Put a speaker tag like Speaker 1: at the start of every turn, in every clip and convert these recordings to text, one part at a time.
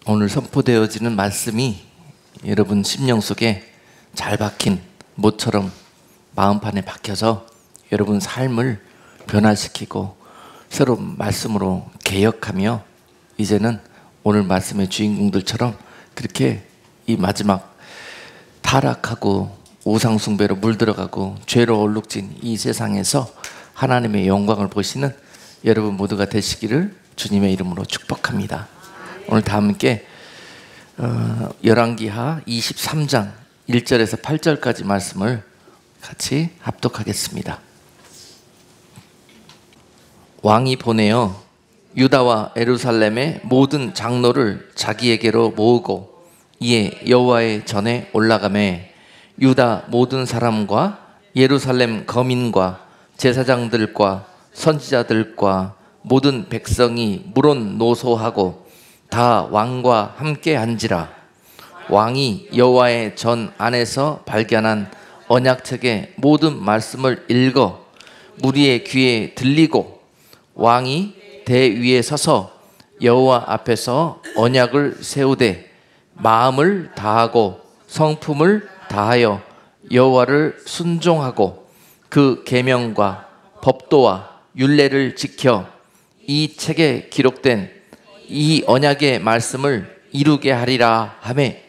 Speaker 1: 오늘 선포되어지는 말씀이 여러분 심령 속에 잘 박힌 못처럼 마음판에 박혀서 여러분 삶을 변화시키고 새로운 말씀으로 개혁하며 이제는 오늘 말씀의 주인공들처럼 그렇게 이 마지막 타락하고 우상숭배로 물들어가고 죄로 얼룩진 이 세상에서 하나님의 영광을 보시는 여러분 모두가 되시기를 주님의 이름으로 축복합니다. 오늘 다 함께 열왕기하 23장 1절에서 8절까지 말씀을 같이 합독하겠습니다. 왕이 보내어 유다와 예루살렘의 모든 장로를 자기에게로 모으고 이에 여호와의 전에 올라가매 유다 모든 사람과 예루살렘 거민과 제사장들과 선지자들과 모든 백성이 물론 노소하고 다 왕과 함께 한지라. 왕이 여호와의 전 안에서 발견한 언약책의 모든 말씀을 읽어 무리의 귀에 들리고 왕이 대위에 서서 여호와 앞에서 언약을 세우되 마음을 다하고 성품을 다하여 여호와를 순종하고 그 계명과 법도와 율례를 지켜 이 책에 기록된 이 언약의 말씀을 이루게 하리라 하매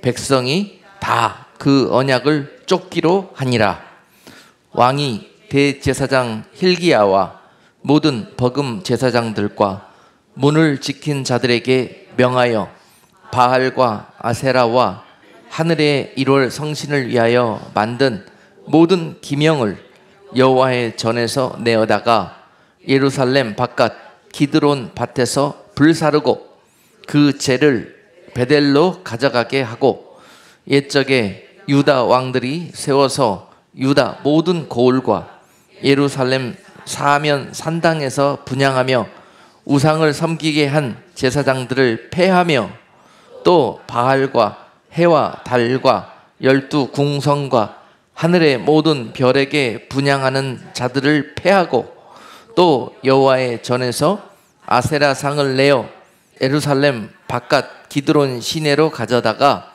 Speaker 1: 백성이 다 그 언약을 쫓기로 하니라. 왕이 대제사장 hil기야와 모든 버금 제사장들과 문을 지킨 자들에게 명하여 바알과 아세라와 하늘의 1월 성신을 위하여 만든 모든 기명을 여호와의 전에서 내어다가 예루살렘 바깥 기드론 밭에서 불사르고 그 재를 베델로 가져가게 하고 옛적에 유다 왕들이 세워서 유다 모든 고을과 예루살렘 사면 산당에서 분향하며 우상을 섬기게 한 제사장들을 폐하며 또 바알과 해와 달과 12궁성과 하늘의 모든 별에게 분향하는 자들을 폐하고 또 여호와의 전에서 아세라 상을 내어 예루살렘 바깥 기드론 시내로 가져다가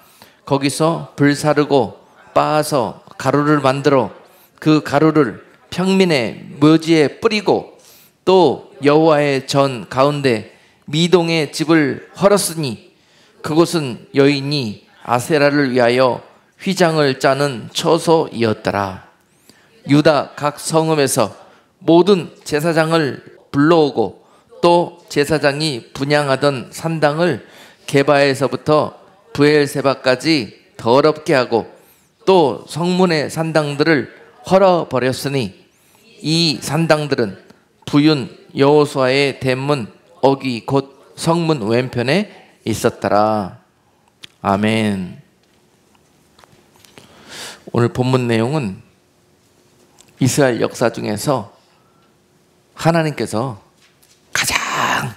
Speaker 1: 거기서 불사르고 빻아서 가루를 만들어 그 가루를 평민의 묘지에 뿌리고 또 여호와의 전 가운데 미동의 집을 헐었으니 그곳은 여인이 아세라를 위하여 휘장을 짜는 처소이었더라. 유다 각 성읍에서 모든 제사장을 불러오고 또 제사장이 분향하던 산당을 게바에서부터 브엘세바까지 더럽게 하고 또 성문의 산당들을 헐어버렸으니 이 산당들은 부윤 여호수아의 대문 어귀 곧 성문 왼편에 있었더라. 아멘. 오늘 본문 내용은 이스라엘 역사 중에서 하나님께서 가장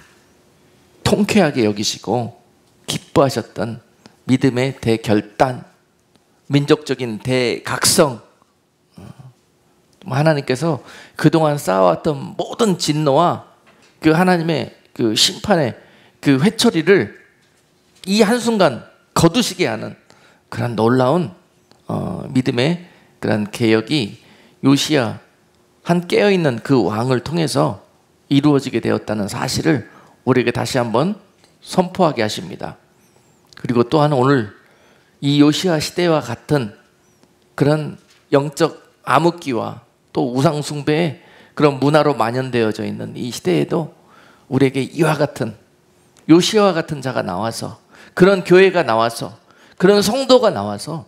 Speaker 1: 통쾌하게 여기시고 기뻐하셨던 믿음의 대결단, 민족적인 대각성, 하나님께서 그동안 쌓아왔던 모든 진노와 그 하나님의 그 심판의 그 회초리를 이 한순간 거두시게 하는 그런 놀라운 믿음의 그런 개혁이 요시야 한 깨어있는 그 왕을 통해서 이루어지게 되었다는 사실을 우리에게 다시 한번 선포하게 하십니다. 그리고 또한 오늘 이 요시야 시대와 같은 그런 영적 암흑기와 또 우상숭배의 그런 문화로 만연되어져 있는 이 시대에도 우리에게 이와 같은 요시야와 같은 자가 나와서 그런 교회가 나와서 그런 성도가 나와서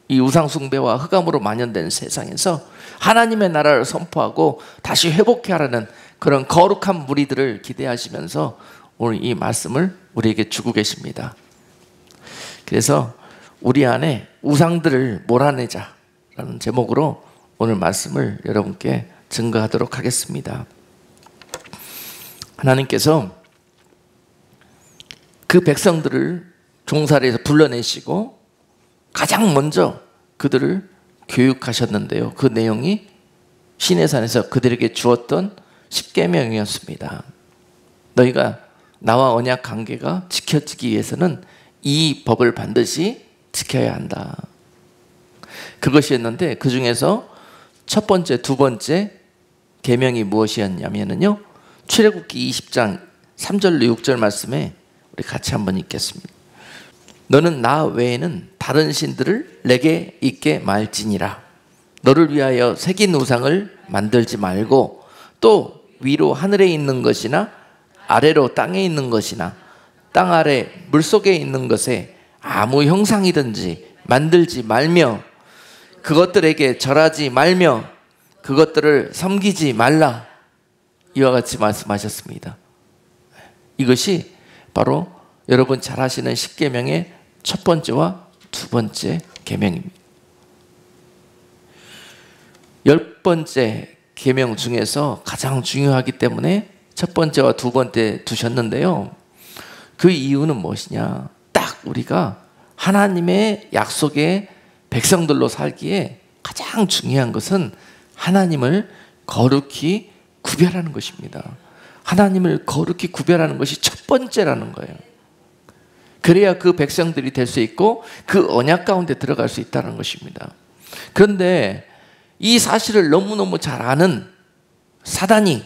Speaker 1: 이 우상숭배와 흑암으로 만연된 세상에서 하나님의 나라를 선포하고 다시 회복해 하라는 그런 거룩한 무리들을 기대하시면서 오늘 이 말씀을 우리에게 주고 계십니다. 그래서 우리 안에 우상들을 몰아내자라는 제목으로 오늘 말씀을 여러분께 증거하도록 하겠습니다. 하나님께서 그 백성들을 종살이에서 불러내시고 가장 먼저 그들을 교육하셨는데요. 그 내용이 시내산에서 그들에게 주었던 십계명이었습니다. 너희가 나와 언약 관계가 지켜지기 위해서는 이 법을 반드시 지켜야 한다. 그것이었는데 그 중에서 첫 번째, 두 번째 계명이 무엇이었냐면요, 출애굽기 20장 3절로 6절 말씀에 우리 같이 한번 읽겠습니다. 너는 나 외에는 다른 신들을 내게 있게 말지니라. 너를 위하여 새긴 우상을 만들지 말고 또 위로 하늘에 있는 것이나 아래로 땅에 있는 것이나 땅 아래 물속에 있는 것에 아무 형상이든지 만들지 말며 그것들에게 절하지 말며 그것들을 섬기지 말라. 이와 같이 말씀하셨습니다. 이것이 바로 여러분 잘 아시는 십계명의 첫 번째와 두 번째 계명입니다. 10번째 계명 중에서 가장 중요하기 때문에 첫 번째와 두 번째 두셨는데요, 그 이유는 무엇이냐, 딱 우리가 하나님의 약속의 백성들로 살기에 가장 중요한 것은 하나님을 거룩히 구별하는 것입니다. 하나님을 거룩히 구별하는 것이 첫 번째라는 거예요. 그래야 그 백성들이 될 수 있고 그 언약 가운데 들어갈 수 있다는 것입니다. 그런데 이 사실을 너무너무 잘 아는 사단이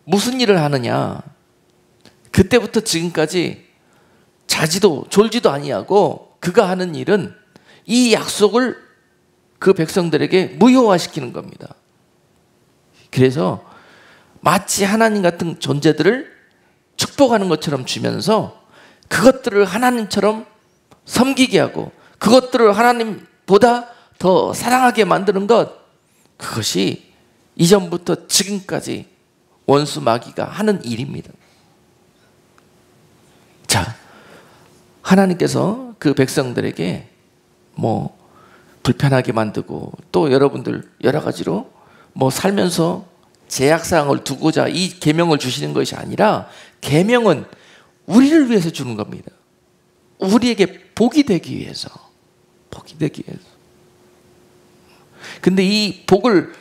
Speaker 1: 무슨 일을 하느냐, 그때부터 지금까지 자지도 졸지도 아니하고 그가 하는 일은 이 약속을 그 백성들에게 무효화시키는 겁니다. 그래서 마치 하나님 같은 존재들을 축복하는 것처럼 주면서 그것들을 하나님처럼 섬기게 하고 그것들을 하나님보다 더 사랑하게 만드는 것, 그것이 이전부터 지금까지 원수 마귀가 하는 일입니다. 자, 하나님께서 그 백성들에게 불편하게 만들고 또 여러분들 여러 가지로 살면서 제약사항을 두고자 이 계명을 주시는 것이 아니라, 계명은 우리를 위해서 주는 겁니다. 우리에게 복이 되기 위해서. 복이 되기 위해서. 근데 이 복을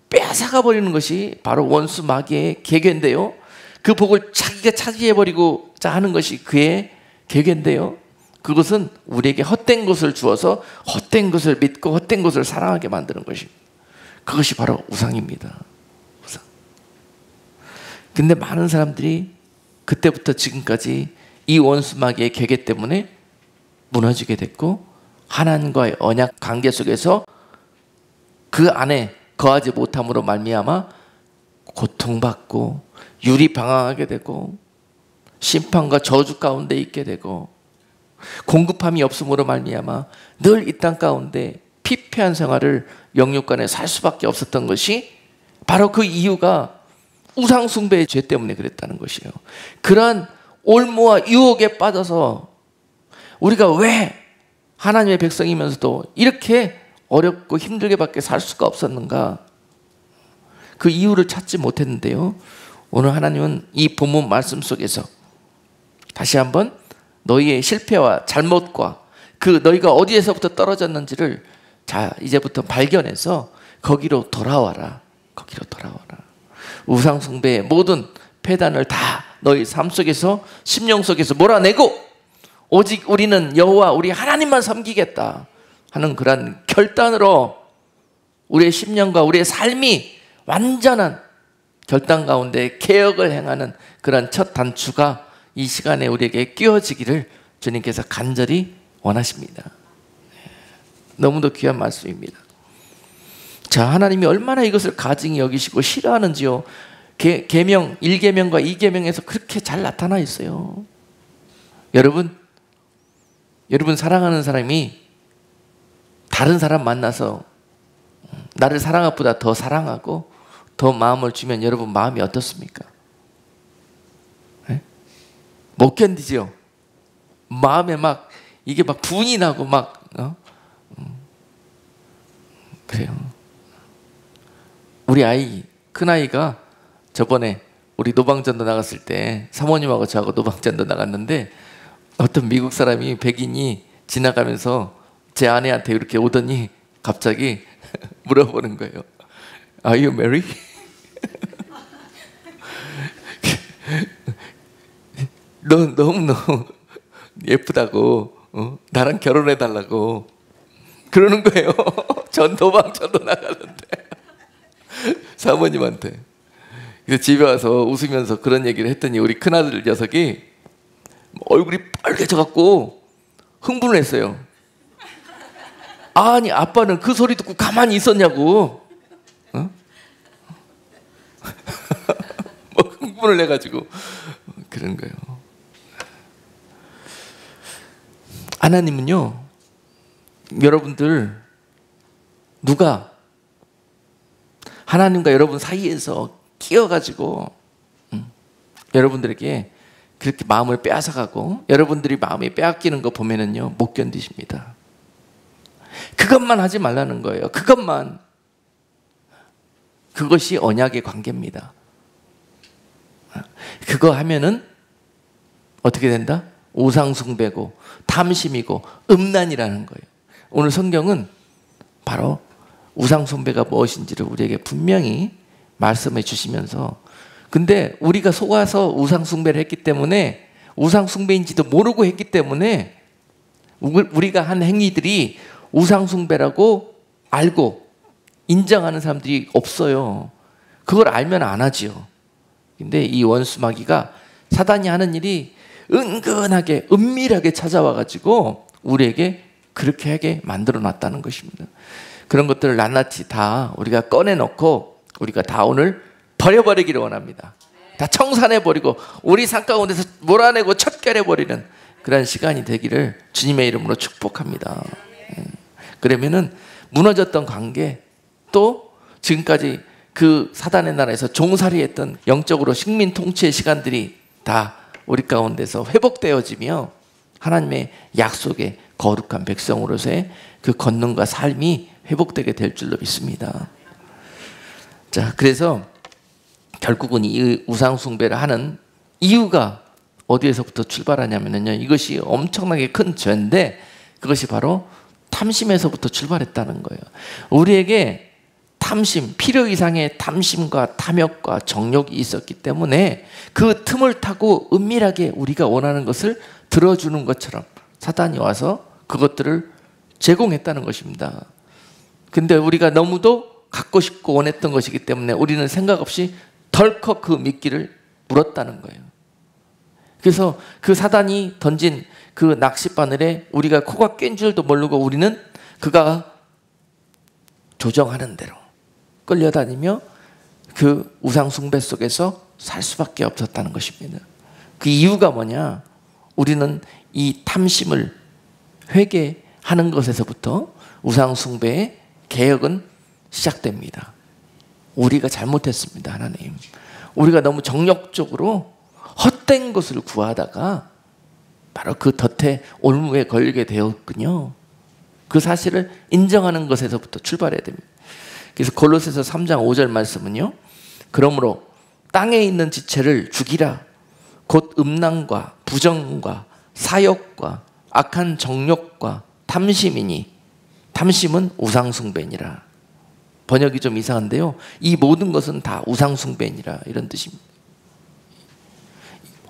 Speaker 1: 빼앗아가 버리는 것이 바로 원수 마귀의 계계인데요, 그 복을 자기가 차지해버리고자 하는 것이 그의 계계인데요, 그것은 우리에게 헛된 것을 주어서 헛된 것을 믿고 헛된 것을 사랑하게 만드는 것입니다. 그것이 바로 우상입니다. 우상. 근데 많은 사람들이 그때부터 지금까지 이 원수 마귀의 계계 때문에 무너지게 됐고, 하나님과의 언약 관계 속에서 그 안에 거하지 못함으로 말미암아 고통받고 유리방황하게 되고 심판과 저주 가운데 있게 되고 공급함이 없음으로 말미암아 늘 이 땅 가운데 피폐한 생활을 영육간에 살 수밖에 없었던 것이 바로 그 이유가 우상 숭배의 죄 때문에 그랬다는 것이에요. 그러한 올무와 유혹에 빠져서 우리가 왜 하나님의 백성이면서도 이렇게 어렵고 힘들게밖에 살 수가 없었는가, 그 이유를 찾지 못했는데요, 오늘 하나님은 이 본문 말씀 속에서 다시 한번 너희의 실패와 잘못과 그 너희가 어디에서부터 떨어졌는지를 자 이제부터 발견해서 거기로 돌아와라. 거기로 돌아와라. 우상 숭배의 모든 폐단을 다 너희 삶 속에서, 심령 속에서 몰아내고 오직 우리는 여호와 우리 하나님만 섬기겠다 하는 그런 결단으로 우리의 심령과 우리의 삶이 완전한 결단 가운데 개혁을 행하는 그런 첫 단추가 이 시간에 우리에게 끼워지기를 주님께서 간절히 원하십니다. 너무도 귀한 말씀입니다. 자, 하나님이 얼마나 이것을 가증히 여기시고 싫어하는지요. 계명 1계명과 2계명에서 그렇게 잘 나타나 있어요. 여러분 사랑하는 사람이 다른 사람 만나서 나를 사랑한 것보다 더 사랑하고 더 마음을 주면 여러분 마음이 어떻습니까? 네? 못 견디죠? 마음에 이게 분이 나고 그래요. 우리 큰아이가 저번에 우리 노방전도 나갔을 때 사모님하고 저하고 노방전도 나갔는데 어떤 미국 사람이, 백인이 지나가면서 제 아내한테 이렇게 오더니 갑자기 물어보는 거예요. Are you married? 너 너무너무 예쁘다고, 나랑 결혼해달라고 그러는 거예요. 전도방쳐도 나가는데 사모님한테. 그래서 집에 와서 웃으면서 그런 얘기를 했더니 우리 큰아들 녀석이 얼굴이 빨개져갖고 흥분을 했어요. 아니 아빠는 그 소리 듣고 가만히 있었냐고. 뭐 흥분을 해가지고 그런 거예요. 하나님은요, 여러분들 누가 하나님과 여러분 사이에서 끼어가지고 여러분들에게 그렇게 마음을 빼앗아가고 여러분들이 마음이 빼앗기는 거 보면은요 못 견디십니다. 그것만 하지 말라는 거예요. 그것만. 그것이 언약의 관계입니다. 그거 하면은 어떻게 된다? 우상숭배고 탐심이고 음란이라는 거예요. 오늘 성경은 바로 우상숭배가 무엇인지를 우리에게 분명히 말씀해 주시면서, 근데 우리가 속아서 우상숭배를 했기 때문에, 우상숭배인지도 모르고 했기 때문에 우리가 한 행위들이 우상숭배라고 알고 인정하는 사람들이 없어요. 그걸 알면 안 하지요. 근데 이 원수마귀가, 사단이 하는 일이 은근하게 은밀하게 찾아와가지고 우리에게 그렇게 하게 만들어 놨다는 것입니다. 그런 것들을 낱낱이 다 우리가 꺼내놓고 우리가 다 오늘 버려버리기를 원합니다. 다 청산해버리고 우리 삶 가운데서 몰아내고 척결해버리는 그런 시간이 되기를 주님의 이름으로 축복합니다. 그러면은 무너졌던 관계, 또 지금까지 그 사단의 나라에서 종살이했던 영적으로 식민 통치의 시간들이 다 우리 가운데서 회복되어지며 하나님의 약속의 거룩한 백성으로서의 그 권능과 삶이 회복되게 될 줄로 믿습니다. 자, 그래서 결국은 이 우상숭배를 하는 이유가 어디에서부터 출발하냐면요, 이것이 엄청나게 큰 죄인데 그것이 바로 탐심에서부터 출발했다는 거예요. 우리에게 탐심, 필요 이상의 탐심과 탐욕과 정욕이 있었기 때문에 그 틈을 타고 은밀하게 우리가 원하는 것을 들어주는 것처럼 사단이 와서 그것들을 제공했다는 것입니다. 근데 우리가 너무도 갖고 싶고 원했던 것이기 때문에 우리는 생각 없이 덜컥 그 미끼를 물었다는 거예요. 그래서 그 사단이 던진 그 낚싯바늘에 우리가 코가 낀 줄도 모르고 우리는 그가 조정하는 대로 끌려다니며 그 우상숭배 속에서 살 수밖에 없었다는 것입니다. 그 이유가 뭐냐? 우리는 이 탐심을 회개하는 것에서부터 우상숭배의 개혁은 시작됩니다. 우리가 잘못했습니다. 하나님, 우리가 너무 정욕적으로 헛된 것을 구하다가 바로 그 덫에 올무에 걸리게 되었군요. 그 사실을 인정하는 것에서부터 출발해야 됩니다. 그래서 골로새서 3장 5절 말씀은요, 그러므로 땅에 있는 지체를 죽이라. 곧 음란과 부정과 사욕과 악한 정욕과 탐심이니 탐심은 우상숭배니라. 번역이 좀 이상한데요, 이 모든 것은 다 우상숭배니라, 이런 뜻입니다.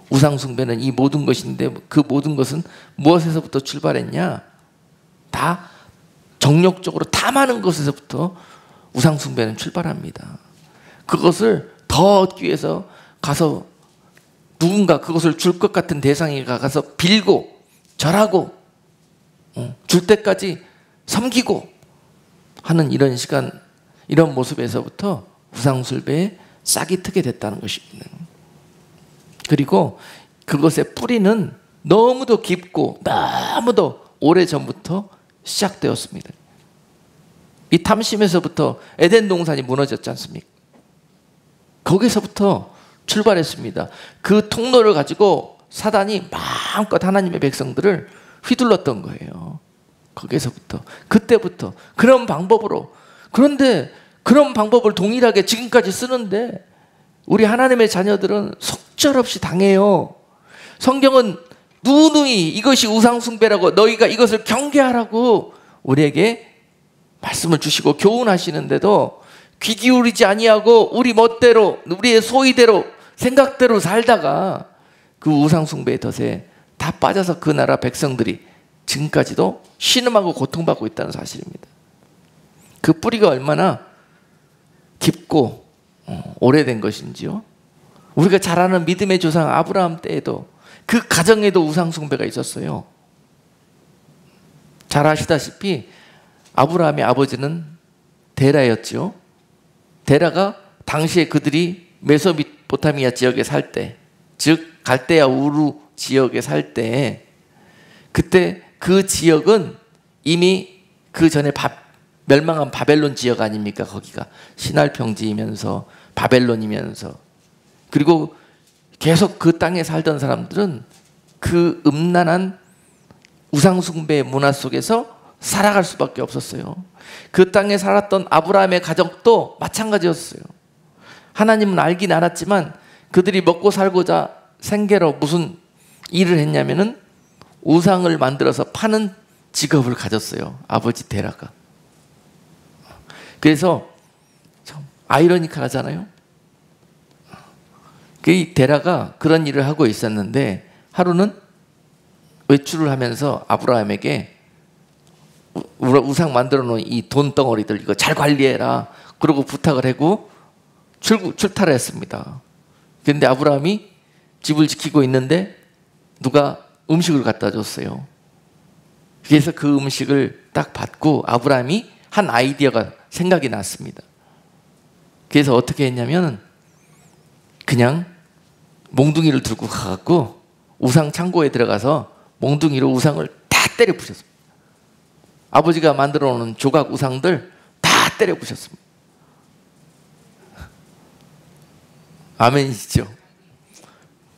Speaker 1: 우상숭배는 이 모든 것인데 그 모든 것은 무엇에서부터 출발했냐? 다 정욕적으로 탐하는 것에서부터 우상숭배는 출발합니다. 그것을 더 얻기 위해서 가서 누군가 그것을 줄 것 같은 대상에 가서 빌고 절하고 줄 때까지 섬기고 하는 이런 시간, 이런 모습에서부터 우상숭배에 싹이 트게 됐다는 것입니다. 그리고 그것의 뿌리는 너무도 깊고 너무도 오래전부터 시작되었습니다. 이 탐심에서부터 에덴 동산이 무너졌지 않습니까? 거기서부터 출발했습니다. 그 통로를 가지고 사단이 마음껏 하나님의 백성들을 휘둘렀던 거예요. 거기서부터, 그때부터 그런 방법으로. 그런데 그런 방법을 동일하게 지금까지 쓰는데 우리 하나님의 자녀들은 속절없이 당해요. 성경은 누누이 이것이 우상숭배라고, 너희가 이것을 경계하라고 우리에게 말씀을 주시고 교훈하시는데도 귀 기울이지 아니하고 우리 멋대로, 우리의 소의대로, 생각대로 살다가 그 우상 숭배의 덫에 다 빠져서 그 나라 백성들이 지금까지도 신음하고 고통받고 있다는 사실입니다. 그 뿌리가 얼마나 깊고 오래된 것인지요. 우리가 잘 아는 믿음의 조상 아브라함 때에도 그 가정에도 우상 숭배가 있었어요. 잘 아시다시피 아브라함의 아버지는 데라였죠. 데라가 당시에 그들이 메소포타미아 지역에 살 때, 즉 갈대아 우루 지역에 살 때, 그때 그 지역은 이미 그 전에 멸망한 바벨론 지역 아닙니까? 거기가 신할 평지이면서 바벨론이면서, 그리고 계속 그 땅에 살던 사람들은 그 음란한 우상숭배의 문화 속에서 살아갈 수밖에 없었어요. 그 땅에 살았던 아브라함의 가족도 마찬가지였어요. 하나님은 알긴 알았지만 그들이 먹고 살고자 생계로 무슨 일을 했냐면은 우상을 만들어서 파는 직업을 가졌어요. 아버지 데라가. 그래서 참 아이러니컬하잖아요. 그 데라가 그런 일을 하고 있었는데 하루는 외출을 하면서 아브라함에게 우상 만들어 놓은 이 돈덩어리들 이거 잘 관리해라 그러고 부탁을 하고 출타를 했습니다. 그런데 아브라함이 집을 지키고 있는데 누가 음식을 갖다 줬어요. 그래서 그 음식을 딱 받고 아브라함이 한 아이디어가 생각이 났습니다. 그래서 어떻게 했냐면 그냥 몽둥이를 들고 가갖고 우상 창고에 들어가서 몽둥이로 우상을 다 때려 부셨습니다. 아버지가 만들어 놓은 조각 우상들 다 때려 부셨습니다. 아멘이시죠?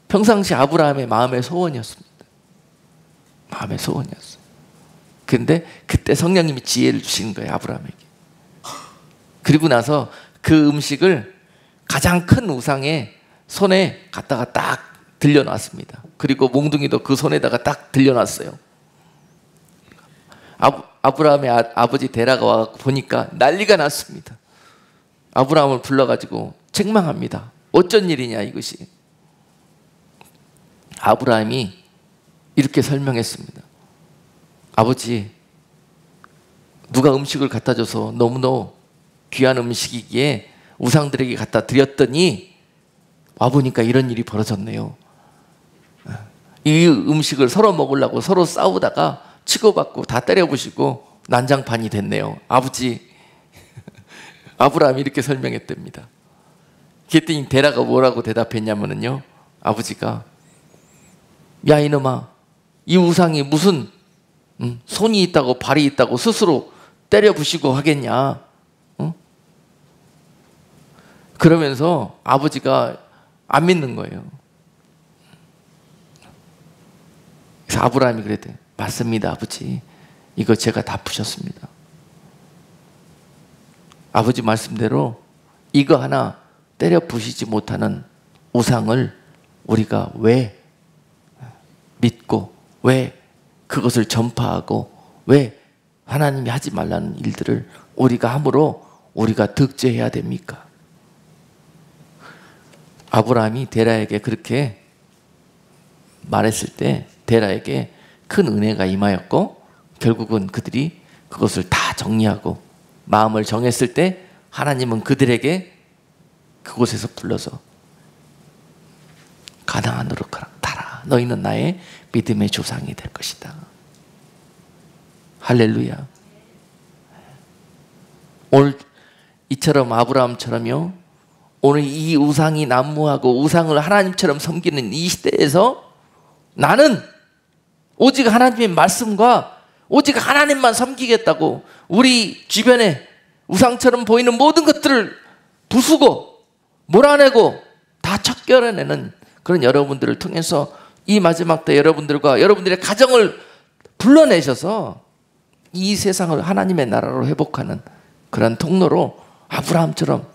Speaker 1: 평상시 아브라함의 마음의 소원이었습니다. 마음의 소원이었어요. 그런데 그때 성령님이 지혜를 주신 거예요, 아브라함에게. 그리고 나서 그 음식을 가장 큰 우상의 손에 갖다가 딱 들려놨습니다. 그리고 몽둥이도 그 손에다가 딱 들려놨어요. 아브라함의 아버지 데라가 와서 보니까 난리가 났습니다. 아브라함을 불러가지고 책망합니다. 어쩐 일이냐 이것이. 아브라함이 이렇게 설명했습니다. 아버지, 누가 음식을 갖다 줘서 너무너무 귀한 음식이기에 우상들에게 갖다 드렸더니 와보니까 이런 일이 벌어졌네요. 이 음식을 서로 먹으려고 서로 싸우다가 치고받고 다 때려부시고 난장판이 됐네요. 아버지, 아브라함이 이렇게 설명했답니다. 그랬더니 데라가 뭐라고 대답했냐면요, 아버지가 야 이놈아, 이 우상이 무슨 손이 있다고 발이 있다고 스스로 때려부시고 하겠냐. 그러면서 아버지가 안 믿는 거예요. 그래서 아브라함이 그랬대요. 맞습니다 아버지, 이거 제가 다 부셨습니다. 아버지 말씀대로 이거 하나 때려 부시지 못하는 우상을 우리가 왜 믿고 왜 그것을 전파하고 왜 하나님이 하지 말라는 일들을 우리가 함으로 우리가 득죄해야 됩니까? 아브라함이 데라에게 그렇게 말했을 때 데라에게 큰 은혜가 임하였고 결국은 그들이 그것을 다 정리하고 마음을 정했을 때 하나님은 그들에게 그곳에서 불러서 가나안으로 가라. 너희는 나의 믿음의 조상이 될 것이다. 할렐루야. 오늘 이처럼 아브라함처럼요, 오늘 이 우상이 난무하고 우상을 하나님처럼 섬기는 이 시대에서 나는 오직 하나님의 말씀과 오직 하나님만 섬기겠다고 우리 주변에 우상처럼 보이는 모든 것들을 부수고 몰아내고 다 척결해내는 그런 여러분들을 통해서 이 마지막 때 여러분들과 여러분들의 가정을 불러내셔서 이 세상을 하나님의 나라로 회복하는 그런 통로로 아브라함처럼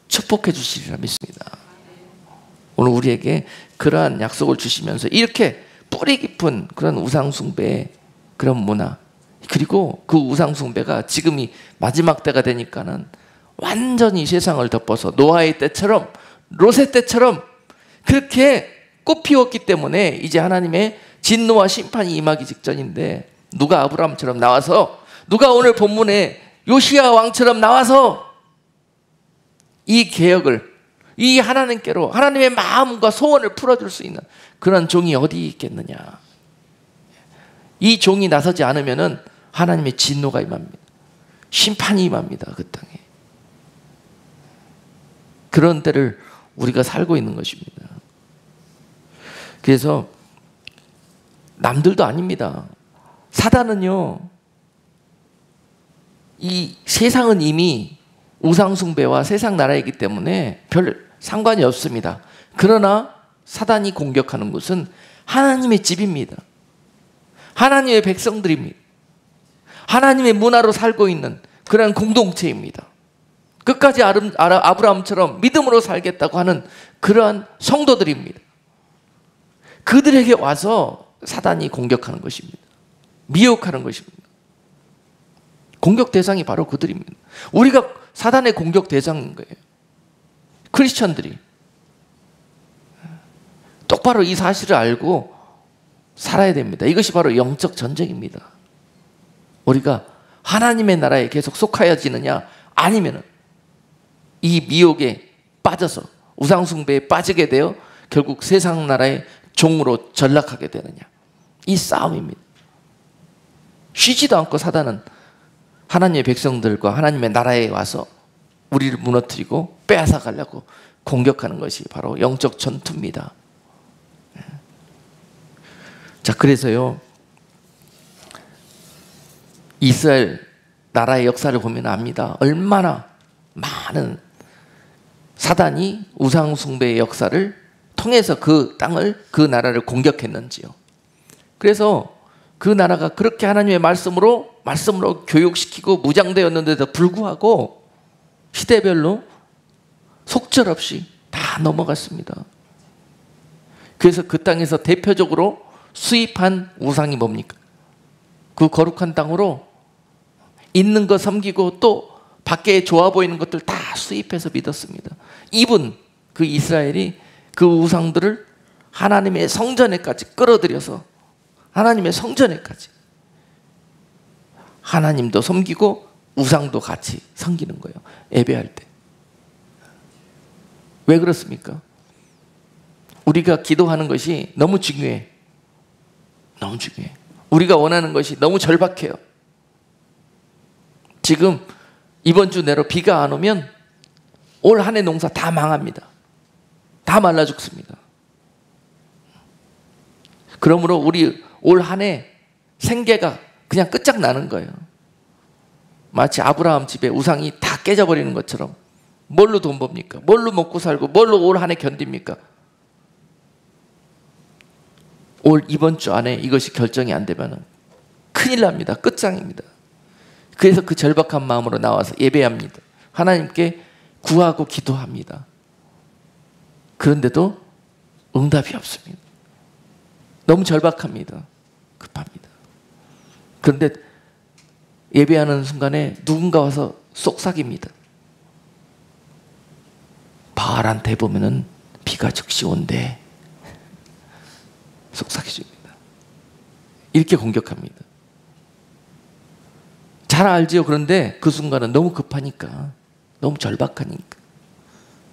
Speaker 1: 축복해 주시리라 믿습니다. 오늘 우리에게 그러한 약속을 주시면서 이렇게 뿌리 깊은 그런 우상숭배의 그런 문화, 그리고 그 우상숭배가 지금이 마지막 때가 되니까는 완전히 세상을 덮어서 노아의 때처럼 롯의 때처럼 그렇게 꽃 피웠기 때문에 이제 하나님의 진노와 심판이 임하기 직전인데, 누가 아브라함처럼 나와서, 누가 오늘 본문에 요시야 왕처럼 나와서 이 개혁을, 이 하나님께로 하나님의 마음과 소원을 풀어줄 수 있는 그런 종이 어디 있겠느냐. 이 종이 나서지 않으면은 하나님의 진노가 임합니다. 심판이 임합니다. 그 땅에. 그런 때를 우리가 살고 있는 것입니다. 그래서 남들도 아닙니다. 사단은요, 이 세상은 이미 우상숭배와 세상 나라이기 때문에 별 상관이 없습니다. 그러나 사단이 공격하는 곳은 하나님의 집입니다. 하나님의 백성들입니다. 하나님의 문화로 살고 있는 그런 공동체입니다. 끝까지 아브라함처럼 믿음으로 살겠다고 하는 그러한 성도들입니다. 그들에게 와서 사단이 공격하는 것입니다. 미혹하는 것입니다. 공격 대상이 바로 그들입니다. 우리가 사단의 공격 대상인 거예요. 크리스천들이 똑바로 이 사실을 알고 살아야 됩니다. 이것이 바로 영적 전쟁입니다. 우리가 하나님의 나라에 계속 속하여지느냐, 아니면 이 미혹에 빠져서 우상숭배에 빠지게 되어 결국 세상 나라의 종으로 전락하게 되느냐, 이 싸움입니다. 쉬지도 않고 사단은 하나님의 백성들과 하나님의 나라에 와서 우리를 무너뜨리고 빼앗아 가려고 공격하는 것이 바로 영적 전투입니다. 자, 그래서요, 이스라엘 나라의 역사를 보면 압니다. 얼마나 많은 사단이 우상숭배의 역사를 통해서 그 땅을, 그 나라를 공격했는지요. 그래서 그 나라가 그렇게 하나님의 말씀으로 교육시키고 무장되었는데도 불구하고 시대별로 속절없이 다 넘어갔습니다. 그래서 그 땅에서 대표적으로 수입한 우상이 뭡니까? 그 거룩한 땅으로 있는 거 섬기고 또 밖에 좋아 보이는 것들 다 수입해서 믿었습니다. 이분, 그 이스라엘이 그 우상들을 하나님의 성전에까지 끌어들여서, 하나님의 성전에까지 하나님도 섬기고 우상도 같이 섬기는 거예요. 예배할 때. 왜 그렇습니까? 우리가 기도하는 것이 너무 중요해. 너무 중요해. 우리가 원하는 것이 너무 절박해요. 지금 이번 주 내로 비가 안 오면 올 한 해 농사 다 망합니다. 다 말라 죽습니다. 그러므로 우리 올 한 해 생계가 그냥 끝장나는 거예요. 마치 아브라함 집에 우상이 다 깨져버리는 것처럼. 뭘로 돈 법니까? 뭘로 먹고 살고 뭘로 올 한 해 견딥니까? 이번 주 안에 이것이 결정이 안 되면 큰일 납니다. 끝장입니다. 그래서 그 절박한 마음으로 나와서 예배합니다. 하나님께 구하고 기도합니다. 그런데도 응답이 없습니다. 너무 절박합니다. 급합니다. 그런데 예배하는 순간에 누군가 와서 속삭입니다. 바알한테 보면은 비가 즉시 온대. 속삭여줍니다. 이렇게 공격합니다. 잘 알지요. 그런데 그 순간은 너무 급하니까, 너무 절박하니까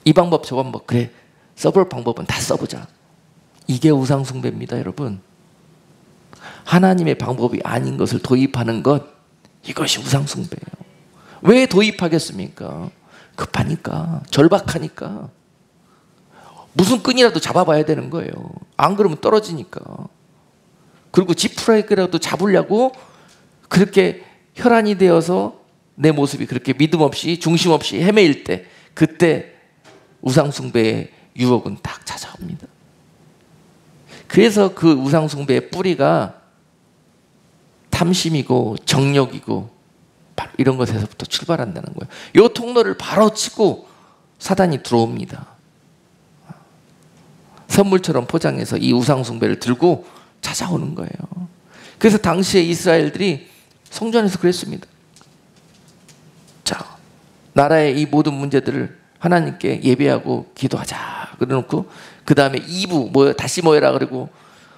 Speaker 1: 이 방법 저 방법, 그래 써볼 방법은 다 써보자. 이게 우상숭배입니다. 여러분, 하나님의 방법이 아닌 것을 도입하는 것, 이것이 우상숭배예요. 왜 도입하겠습니까? 급하니까, 절박하니까. 무슨 끈이라도 잡아봐야 되는 거예요. 안 그러면 떨어지니까. 그리고 지푸라기라도 잡으려고 그렇게 혈안이 되어서 내 모습이 그렇게 믿음 없이, 중심 없이 헤매일 때, 그때 우상숭배의 유혹은 딱 찾아옵니다. 그래서 그 우상숭배의 뿌리가 탐심이고 정욕이고 바로 이런 것에서부터 출발한다는 거예요. 이 통로를 바로 치고 사단이 들어옵니다. 선물처럼 포장해서 이 우상숭배를 들고 찾아오는 거예요. 그래서 당시에 이스라엘들이 성전에서 그랬습니다. 자, 나라의 이 모든 문제들을 하나님께 예배하고 기도하자 그래놓고 그 다음에 2부 모여 다시 모여라 그러고,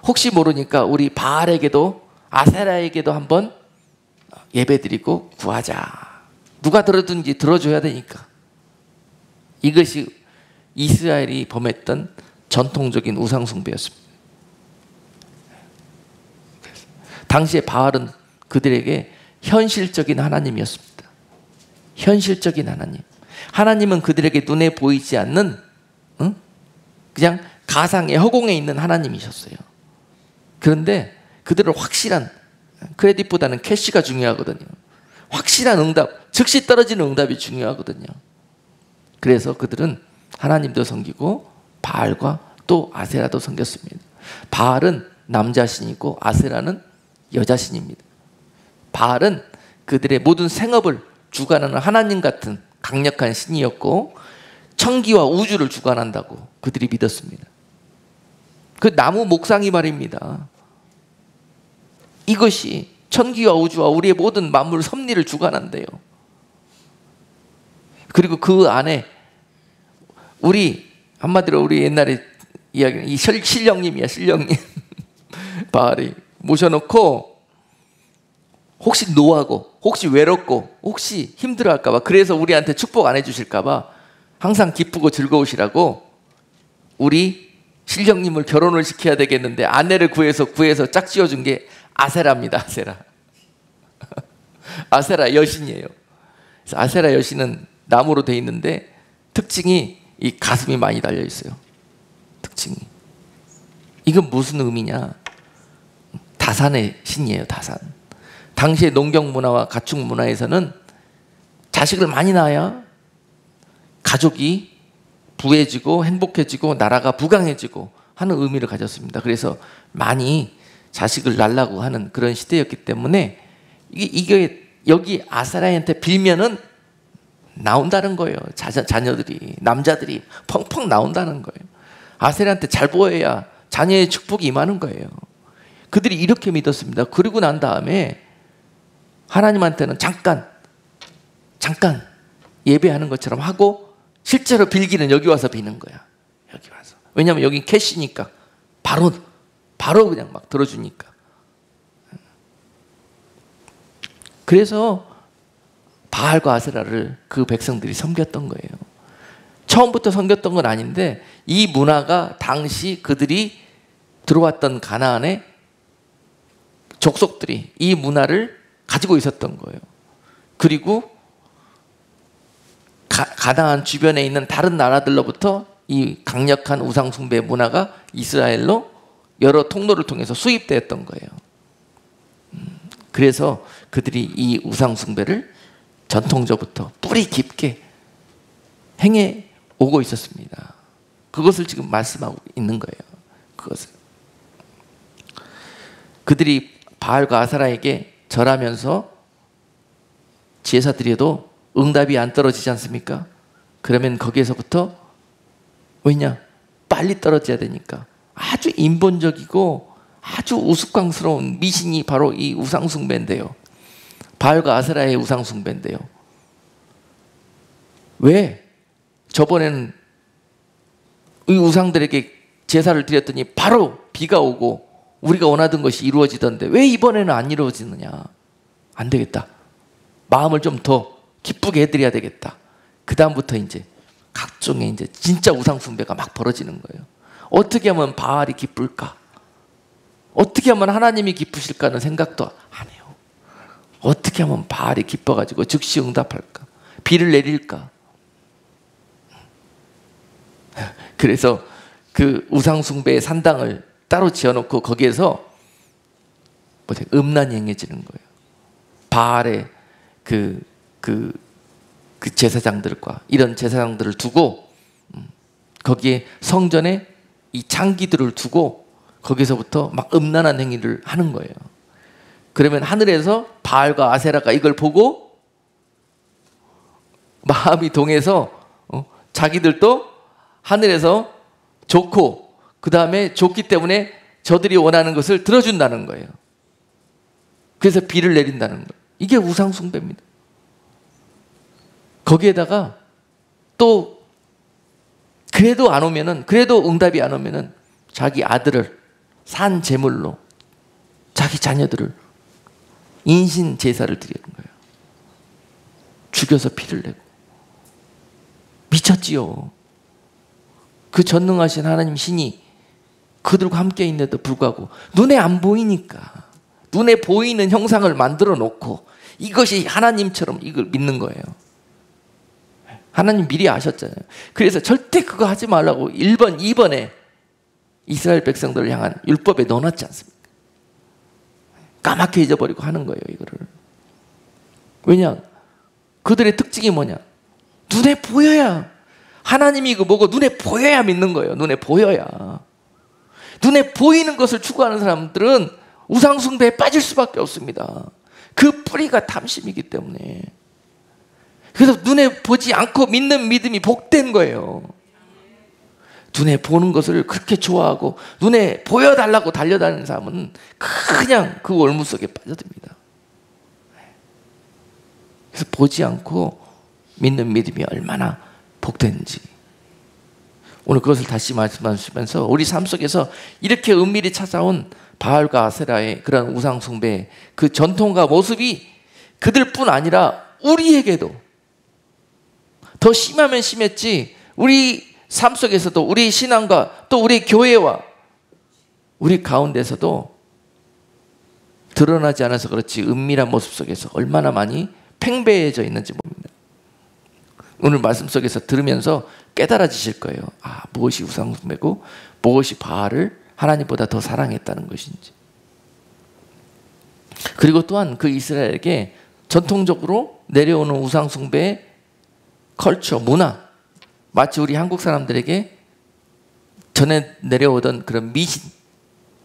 Speaker 1: 혹시 모르니까 우리 바알에게도 아세라에게도 한번 예배드리고 구하자. 누가 들어든지 들어줘야 되니까. 이것이 이스라엘이 범했던 전통적인 우상숭배였습니다. 당시에 바알은 그들에게 현실적인 하나님이었습니다. 현실적인 하나님. 하나님은 그들에게 눈에 보이지 않는 그냥 가상의 허공에 있는 하나님이셨어요. 그런데 그들은 확실한, 크레딧보다는 캐시가 중요하거든요. 확실한 응답, 즉시 떨어지는 응답이 중요하거든요. 그래서 그들은 하나님도 섬기고 바알과 또 아세라도 섬겼습니다. 바알은 남자신이고 아세라는 여자신입니다. 바알은 그들의 모든 생업을 주관하는 하나님 같은 강력한 신이었고, 천기와 우주를 주관한다고 그들이 믿었습니다. 그 나무 목상이 말입니다. 이것이 천기와 우주와 우리의 모든 만물 섭리를 주관한대요. 그리고 그 안에 우리, 한마디로 우리 옛날에 이야기는 이 신령님이야, 신령님. 바알이 모셔놓고 혹시 노하고 혹시 외롭고 혹시 힘들어할까봐, 그래서 우리한테 축복 안 해주실까봐 항상 기쁘고 즐거우시라고 우리 신령님을 결혼을 시켜야 되겠는데 아내를 구해서 짝지어준 게 아세라입니다. 아세라. 아세라 여신이에요. 그래서 아세라 여신은 나무로 돼 있는데 특징이 이 가슴이 많이 달려 있어요. 특징이. 이건 무슨 의미냐? 다산의 신이에요. 다산. 당시의 농경 문화와 가축 문화에서는 자식을 많이 낳아야 가족이 부해지고 행복해지고 나라가 부강해지고 하는 의미를 가졌습니다. 그래서 많이 자식을 낳으려고 하는 그런 시대였기 때문에 이게 여기 아세라한테 빌면은 나온다는 거예요. 자녀들이, 남자들이 펑펑 나온다는 거예요. 아세라한테 잘 보여야 자녀의 축복이 임하는 거예요. 그들이 이렇게 믿었습니다. 그리고 난 다음에 하나님한테는 잠깐 예배하는 것처럼 하고, 실제로 빌기는 여기 와서 비는 거야. 여기 와서. 왜냐하면 여기 캐시니까 바로 그냥 막 들어주니까. 그래서 바알과 아세라를 그 백성들이 섬겼던 거예요. 처음부터 섬겼던 건 아닌데 이 문화가 당시 그들이 들어왔던 가나안의 족속들이 이 문화를 가지고 있었던 거예요. 그리고 가나안 주변에 있는 다른 나라들로부터 이 강력한 우상 숭배 문화가 이스라엘로 여러 통로를 통해서 수입되었던 거예요. 그래서 그들이 이 우상 숭배를 전통적부터 뿌리 깊게 행해 오고 있었습니다. 그것을 지금 말씀하고 있는 거예요. 그것을. 그들이 바알과 아세라에게 절하면서 제사 드려도 응답이 안 떨어지지 않습니까? 그러면 거기에서부터 왜냐? 빨리 떨어져야 되니까 아주 인본적이고 아주 우스꽝스러운 미신이 바로 이 우상숭배인데요. 바알과 아세라의 우상숭배인데요. 왜? 저번에는 이 우상들에게 제사를 드렸더니 바로 비가 오고 우리가 원하던 것이 이루어지던데 왜 이번에는 안 이루어지느냐? 안 되겠다. 마음을 좀 더 기쁘게 해드려야 되겠다. 그 다음부터 이제 각종의 이제 진짜 우상숭배가 막 벌어지는 거예요. 어떻게 하면 바알이 기쁠까? 어떻게 하면 하나님이 기쁘실까는 생각도 안 해요. 어떻게 하면 바알이 기뻐가지고 즉시 응답할까? 비를 내릴까? 그래서 그 우상숭배의 산당을 따로 지어놓고 거기에서 음란이 행해지는 거예요. 바알의 그 제사장들과 이런 제사장들을 두고 거기에 성전에 이 창기들을 두고 거기서부터 막 음란한 행위를 하는 거예요. 그러면 하늘에서 바알과 아세라가 이걸 보고 마음이 동해서 자기들도 하늘에서 좋고 그 다음에 좋기 때문에 저들이 원하는 것을 들어준다는 거예요. 그래서 비를 내린다는 거예요. 이게 우상숭배입니다. 거기에다가 또 그래도 안 오면은, 그래도 응답이 안 오면은 자기 아들을 산 제물로 자기 자녀들을 인신 제사를 드리는 거예요. 죽여서 피를 내고. 미쳤지요. 그 전능하신 하나님 신이 그들과 함께 있는데도 불구하고 눈에 안 보이니까, 눈에 보이는 형상을 만들어 놓고 이것이 하나님처럼 이걸 믿는 거예요. 하나님 미리 아셨잖아요. 그래서 절대 그거 하지 말라고 1번, 2번에 이스라엘 백성들을 향한 율법에 넣어놨지 않습니까? 까맣게 잊어버리고 하는 거예요, 이거를. 왜냐? 그들의 특징이 뭐냐? 눈에 보여야, 하나님이 이거 뭐고 눈에 보여야 믿는 거예요. 눈에 보여야. 눈에 보이는 것을 추구하는 사람들은 우상숭배에 빠질 수밖에 없습니다. 그 뿌리가 탐심이기 때문에. 그래서 눈에 보지 않고 믿는 믿음이 복된 거예요. 눈에 보는 것을 그렇게 좋아하고 눈에 보여달라고 달려다니는 사람은 그냥 그 올무 속에 빠져듭니다. 그래서 보지 않고 믿는 믿음이 얼마나 복된지, 오늘 그것을 다시 말씀하시면서 우리 삶 속에서 이렇게 은밀히 찾아온 바알과 아세라의 그런 우상 숭배, 그 전통과 모습이 그들뿐 아니라 우리에게도 더 심하면 심했지, 우리 삶 속에서도, 우리 신앙과 또 우리 교회와 우리 가운데서도 드러나지 않아서 그렇지 은밀한 모습 속에서 얼마나 많이 팽배해져 있는지 봅니다. 오늘 말씀 속에서 들으면서 깨달아지실 거예요. 아, 무엇이 우상숭배고 무엇이 바알을 하나님보다 더 사랑했다는 것인지. 그리고 또한 그 이스라엘에게 전통적으로 내려오는 우상숭배의 컬처, 문화, 마치 우리 한국 사람들에게 전에 내려오던 그런 미신,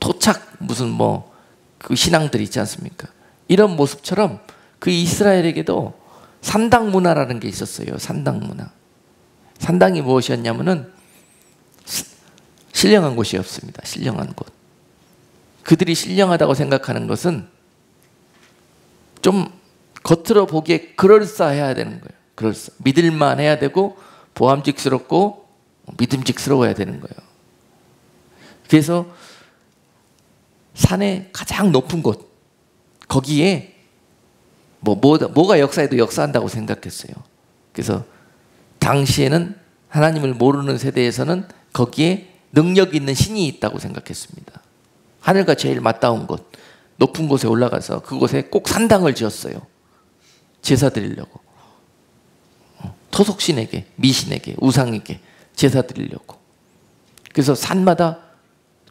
Speaker 1: 토착, 무슨 뭐 그 신앙들이 있지 않습니까? 이런 모습처럼 그 이스라엘에게도 산당 문화라는 게 있었어요. 산당 문화. 산당이 무엇이었냐면은 신령한 곳이었습니다. 신령한 곳. 그들이 신령하다고 생각하는 것은 좀 겉으로 보기에 그럴싸해야 되는 거예요. 믿을만 해야 되고 보암직스럽고 믿음직스러워야 되는 거예요. 그래서 산의 가장 높은 곳, 거기에 뭐가 역사에도 역사한다고 생각했어요. 그래서 당시에는 하나님을 모르는 세대에서는 거기에 능력 있는 신이 있다고 생각했습니다. 하늘과 제일 맞닿은 곳, 높은 곳에 올라가서 그곳에 꼭 산당을 지었어요. 제사 드리려고. 토속신에게, 미신에게, 우상에게 제사 드리려고. 그래서 산마다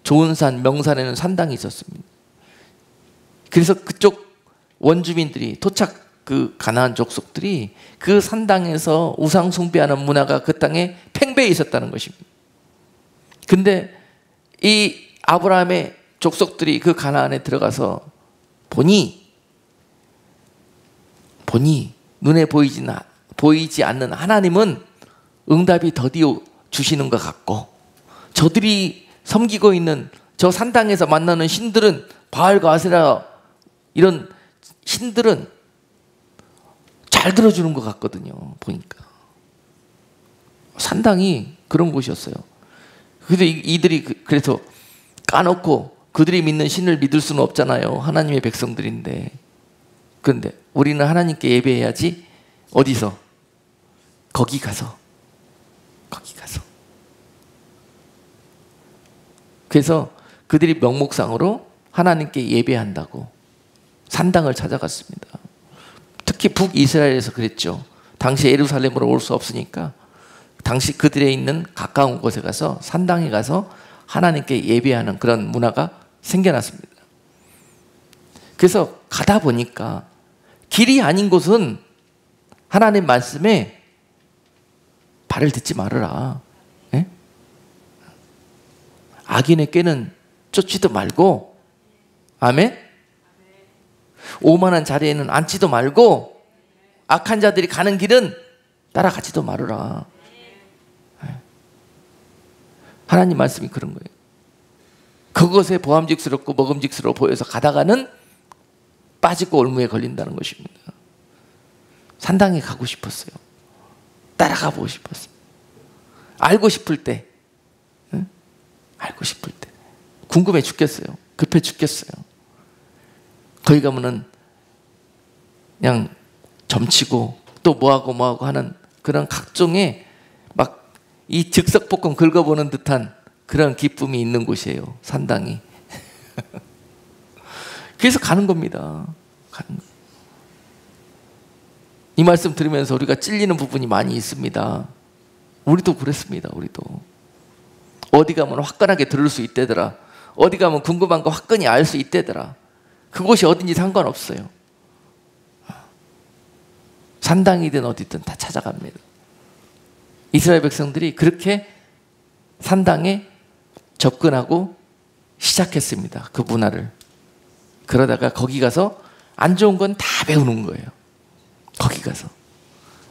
Speaker 1: 좋은 산, 명산에는 산당이 있었습니다. 그래서 그쪽 원주민들이, 토착 그 가나안 족속들이 그 산당에서 우상 숭배하는 문화가 그 땅에 팽배해 있었다는 것입니다. 근데 이 아브라함의 족속들이 그 가나안에 들어가서 보니 눈에 보이지 않는 하나님은 응답이 더디어 주시는 것 같고, 저들이 섬기고 있는 저 산당에서 만나는 신들은, 바알과 아세라 이런 신들은 잘 들어주는 것 같거든요. 보니까 산당이 그런 곳이었어요. 그래서 이들이 그래서 까놓고 그들이 믿는 신을 믿을 수는 없잖아요. 하나님의 백성들인데. 그런데 우리는 하나님께 예배해야지. 어디서? 거기 가서. 그래서 그들이 명목상으로 하나님께 예배한다고 산당을 찾아갔습니다. 특히 북이스라엘에서 그랬죠. 당시 예루살렘으로 올 수 없으니까 당시 그들에 있는 가까운 곳에 가서, 산당에 가서 하나님께 예배하는 그런 문화가 생겨났습니다. 그래서 가다 보니까 길이 아닌 곳은 하나님 말씀에 발을 딛지 말아라. 예? 악인의 꾀는 쫓지도 말고, 아멘? 오만한 자리에는 앉지도 말고, 악한 자들이 가는 길은 따라가지도 말아라. 하나님 말씀이 그런 거예요. 그것에 보암직스럽고 먹음직스러워 보여서 가다가는 빠지고 올무에 걸린다는 것입니다. 산당에 가고 싶었어요. 따라가 보고 싶었어요. 알고 싶을 때, 응? 알고 싶을 때 궁금해 죽겠어요. 급해 죽겠어요. 거기 가면은 그냥 점치고 또 뭐하고 하는 그런 각종의 막 이 즉석볶음 긁어보는 듯한 그런 기쁨이 있는 곳이에요. 산당이. 그래서 가는 겁니다. 가는 거. 이 말씀 들으면서 우리가 찔리는 부분이 많이 있습니다. 우리도 그랬습니다. 우리도 어디 가면 화끈하게 들을 수 있대더라. 어디 가면 궁금한 거 화끈히 알 수 있대더라. 그곳이 어딘지 상관없어요. 산당이든 어디든 다 찾아갑니다. 이스라엘 백성들이 그렇게 산당에 접근하고 시작했습니다. 그 문화를. 그러다가 거기 가서 안 좋은 건 다 배우는 거예요. 거기 가서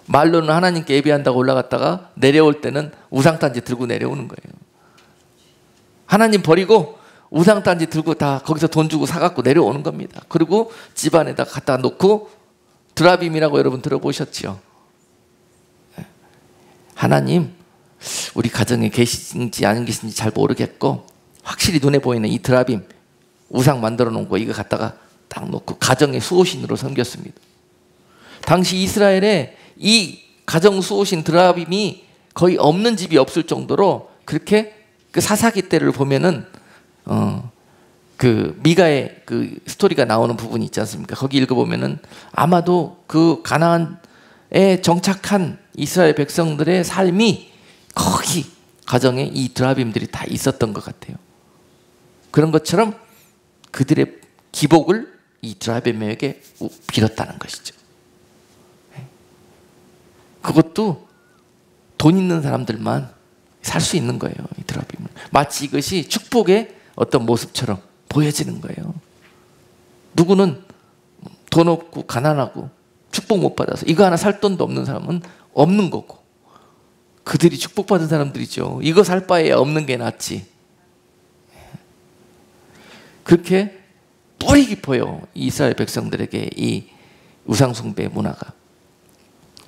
Speaker 1: 말로는 하나님께 예배한다고 올라갔다가 내려올 때는 우상단지 들고 내려오는 거예요. 하나님 버리고 우상단지 들고 다 거기서 돈 주고 사갖고 내려오는 겁니다. 그리고 집안에다 갖다 놓고 드라빔이라고 여러분 들어보셨죠? 하나님 우리 가정에 계신지 안 계신지 잘 모르겠고 확실히 눈에 보이는 이 드라빔 우상 만들어 놓은 거 이거 갖다가 딱 놓고 가정의 수호신으로 섬겼습니다. 당시 이스라엘에 이 가정 수호신 드라빔이 거의 없는 집이 없을 정도로 그렇게 그 사사기 때를 보면은 그 미가의 그 스토리가 나오는 부분이 있지 않습니까? 거기 읽어보면은 아마도 그 가나안에 정착한 이스라엘 백성들의 삶이 거기 가정에 이 드라빔들이 다 있었던 것 같아요. 그런 것처럼 그들의 기복을 이 드라빔에게 빌었다는 것이죠. 그것도 돈 있는 사람들만 살 수 있는 거예요. 이 드라빔을. 마치 이것이 축복의 어떤 모습처럼 보여지는 거예요. 누구는 돈 없고 가난하고 축복 못 받아서 이거 하나 살 돈도 없는 사람은 없는 거고 그들이 축복받은 사람들이죠. 이거 살 바에야 없는 게 낫지. 그렇게 뿌리 깊어요. 이스라엘 백성들에게 이 우상숭배 문화가.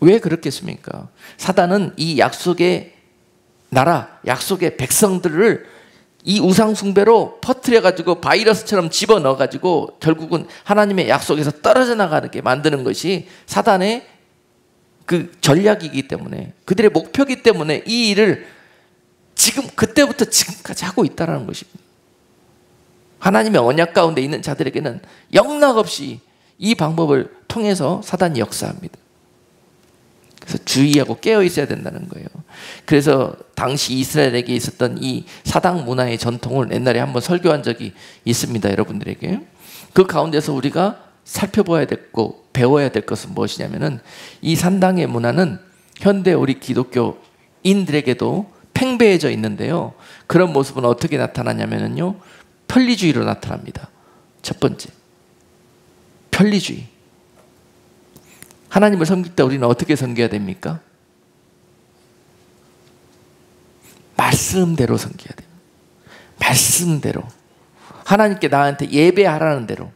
Speaker 1: 왜 그렇겠습니까? 사단은 이 약속의 나라, 약속의 백성들을 이 우상숭배로 퍼뜨려가지고 바이러스처럼 집어넣어가지고 결국은 하나님의 약속에서 떨어져 나가게 만드는 것이 사단의 그 전략이기 때문에 그들의 목표이기 때문에 이 일을 지금 그때부터 지금까지 하고 있다는 것입니다. 하나님의 언약 가운데 있는 자들에게는 영락없이 이 방법을 통해서 사단이 역사합니다. 그래서 주의하고 깨어 있어야 된다는 거예요. 그래서 당시 이스라엘에게 있었던 이 사당 문화의 전통을 옛날에 한번 설교한 적이 있습니다. 여러분들에게. 그 가운데서 우리가 살펴봐야 됐고 배워야 될 것은 무엇이냐면은 이 산당의 문화는 현대 우리 기독교인들에게도 팽배해져 있는데요. 그런 모습은 어떻게 나타나냐면요. 편리주의로 나타납니다. 첫 번째. 편리주의. 하나님을 섬길 때 우리는 어떻게 섬겨야 됩니까? 말씀대로 섬겨야 됩니다. 말씀대로. 하나님께 나한테 예배하라는 대로.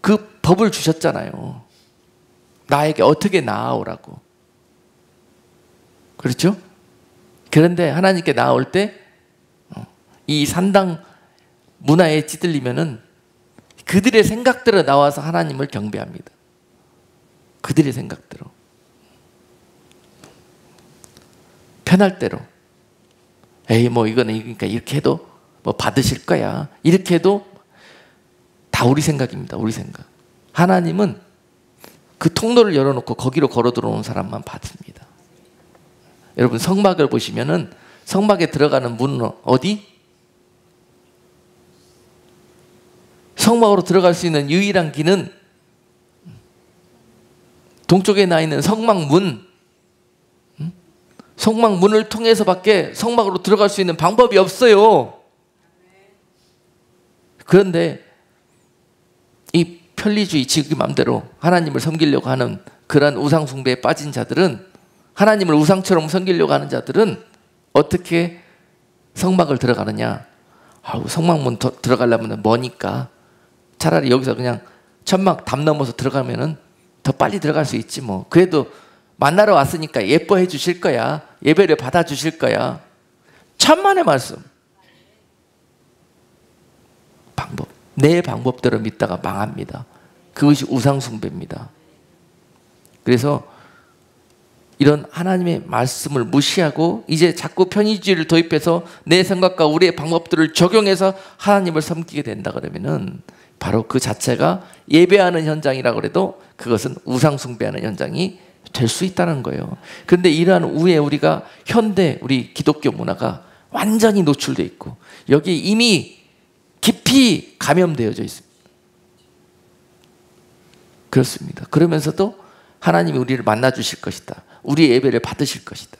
Speaker 1: 그 법을 주셨잖아요. 나에게 어떻게 나아오라고. 그렇죠? 그런데 하나님께 나아올 때 이 산당 문화에 찌들리면은 그들의 생각대로 나와서 하나님을 경배합니다. 그들의 생각대로. 편할 대로. 에이 뭐 이거는 그러니까 이렇게 해도 뭐 받으실 거야. 이렇게 해도 다 우리 생각입니다. 우리 생각. 하나님은 그 통로를 열어놓고 거기로 걸어 들어오는 사람만 받습니다. 여러분 성막을 보시면은 성막에 들어가는 문은 어디? 성막으로 들어갈 수 있는 유일한 길은 동쪽에 나 있는 성막문. 성막문을 통해서밖에 성막으로 들어갈 수 있는 방법이 없어요. 그런데 이 편리주의 지금 맘대로 하나님을 섬기려고 하는 그런 우상숭배에 빠진 자들은 하나님을 우상처럼 섬기려고 하는 자들은 어떻게 성막을 들어가느냐. 성막문 들어가려면 머니까 차라리 여기서 그냥 천막 담 넘어서 들어가면은 더 빨리 들어갈 수 있지 뭐. 그래도 만나러 왔으니까 예뻐해 주실 거야. 예배를 받아 주실 거야. 천만의 말씀. 방법. 내 방법대로 믿다가 망합니다. 그것이 우상숭배입니다. 그래서 이런 하나님의 말씀을 무시하고 이제 자꾸 편의주의를 도입해서 내 생각과 우리의 방법들을 적용해서 하나님을 섬기게 된다 그러면은 바로 그 자체가 예배하는 현장이라고 해도 그것은 우상숭배하는 현장이 될 수 있다는 거예요. 그런데 이러한 우에 우리가 현대 우리 기독교 문화가 완전히 노출되어 있고 여기에 이미 깊이 감염되어져 있습니다. 그렇습니다. 그러면서도 하나님이 우리를 만나 주실 것이다. 우리의 예배를 받으실 것이다.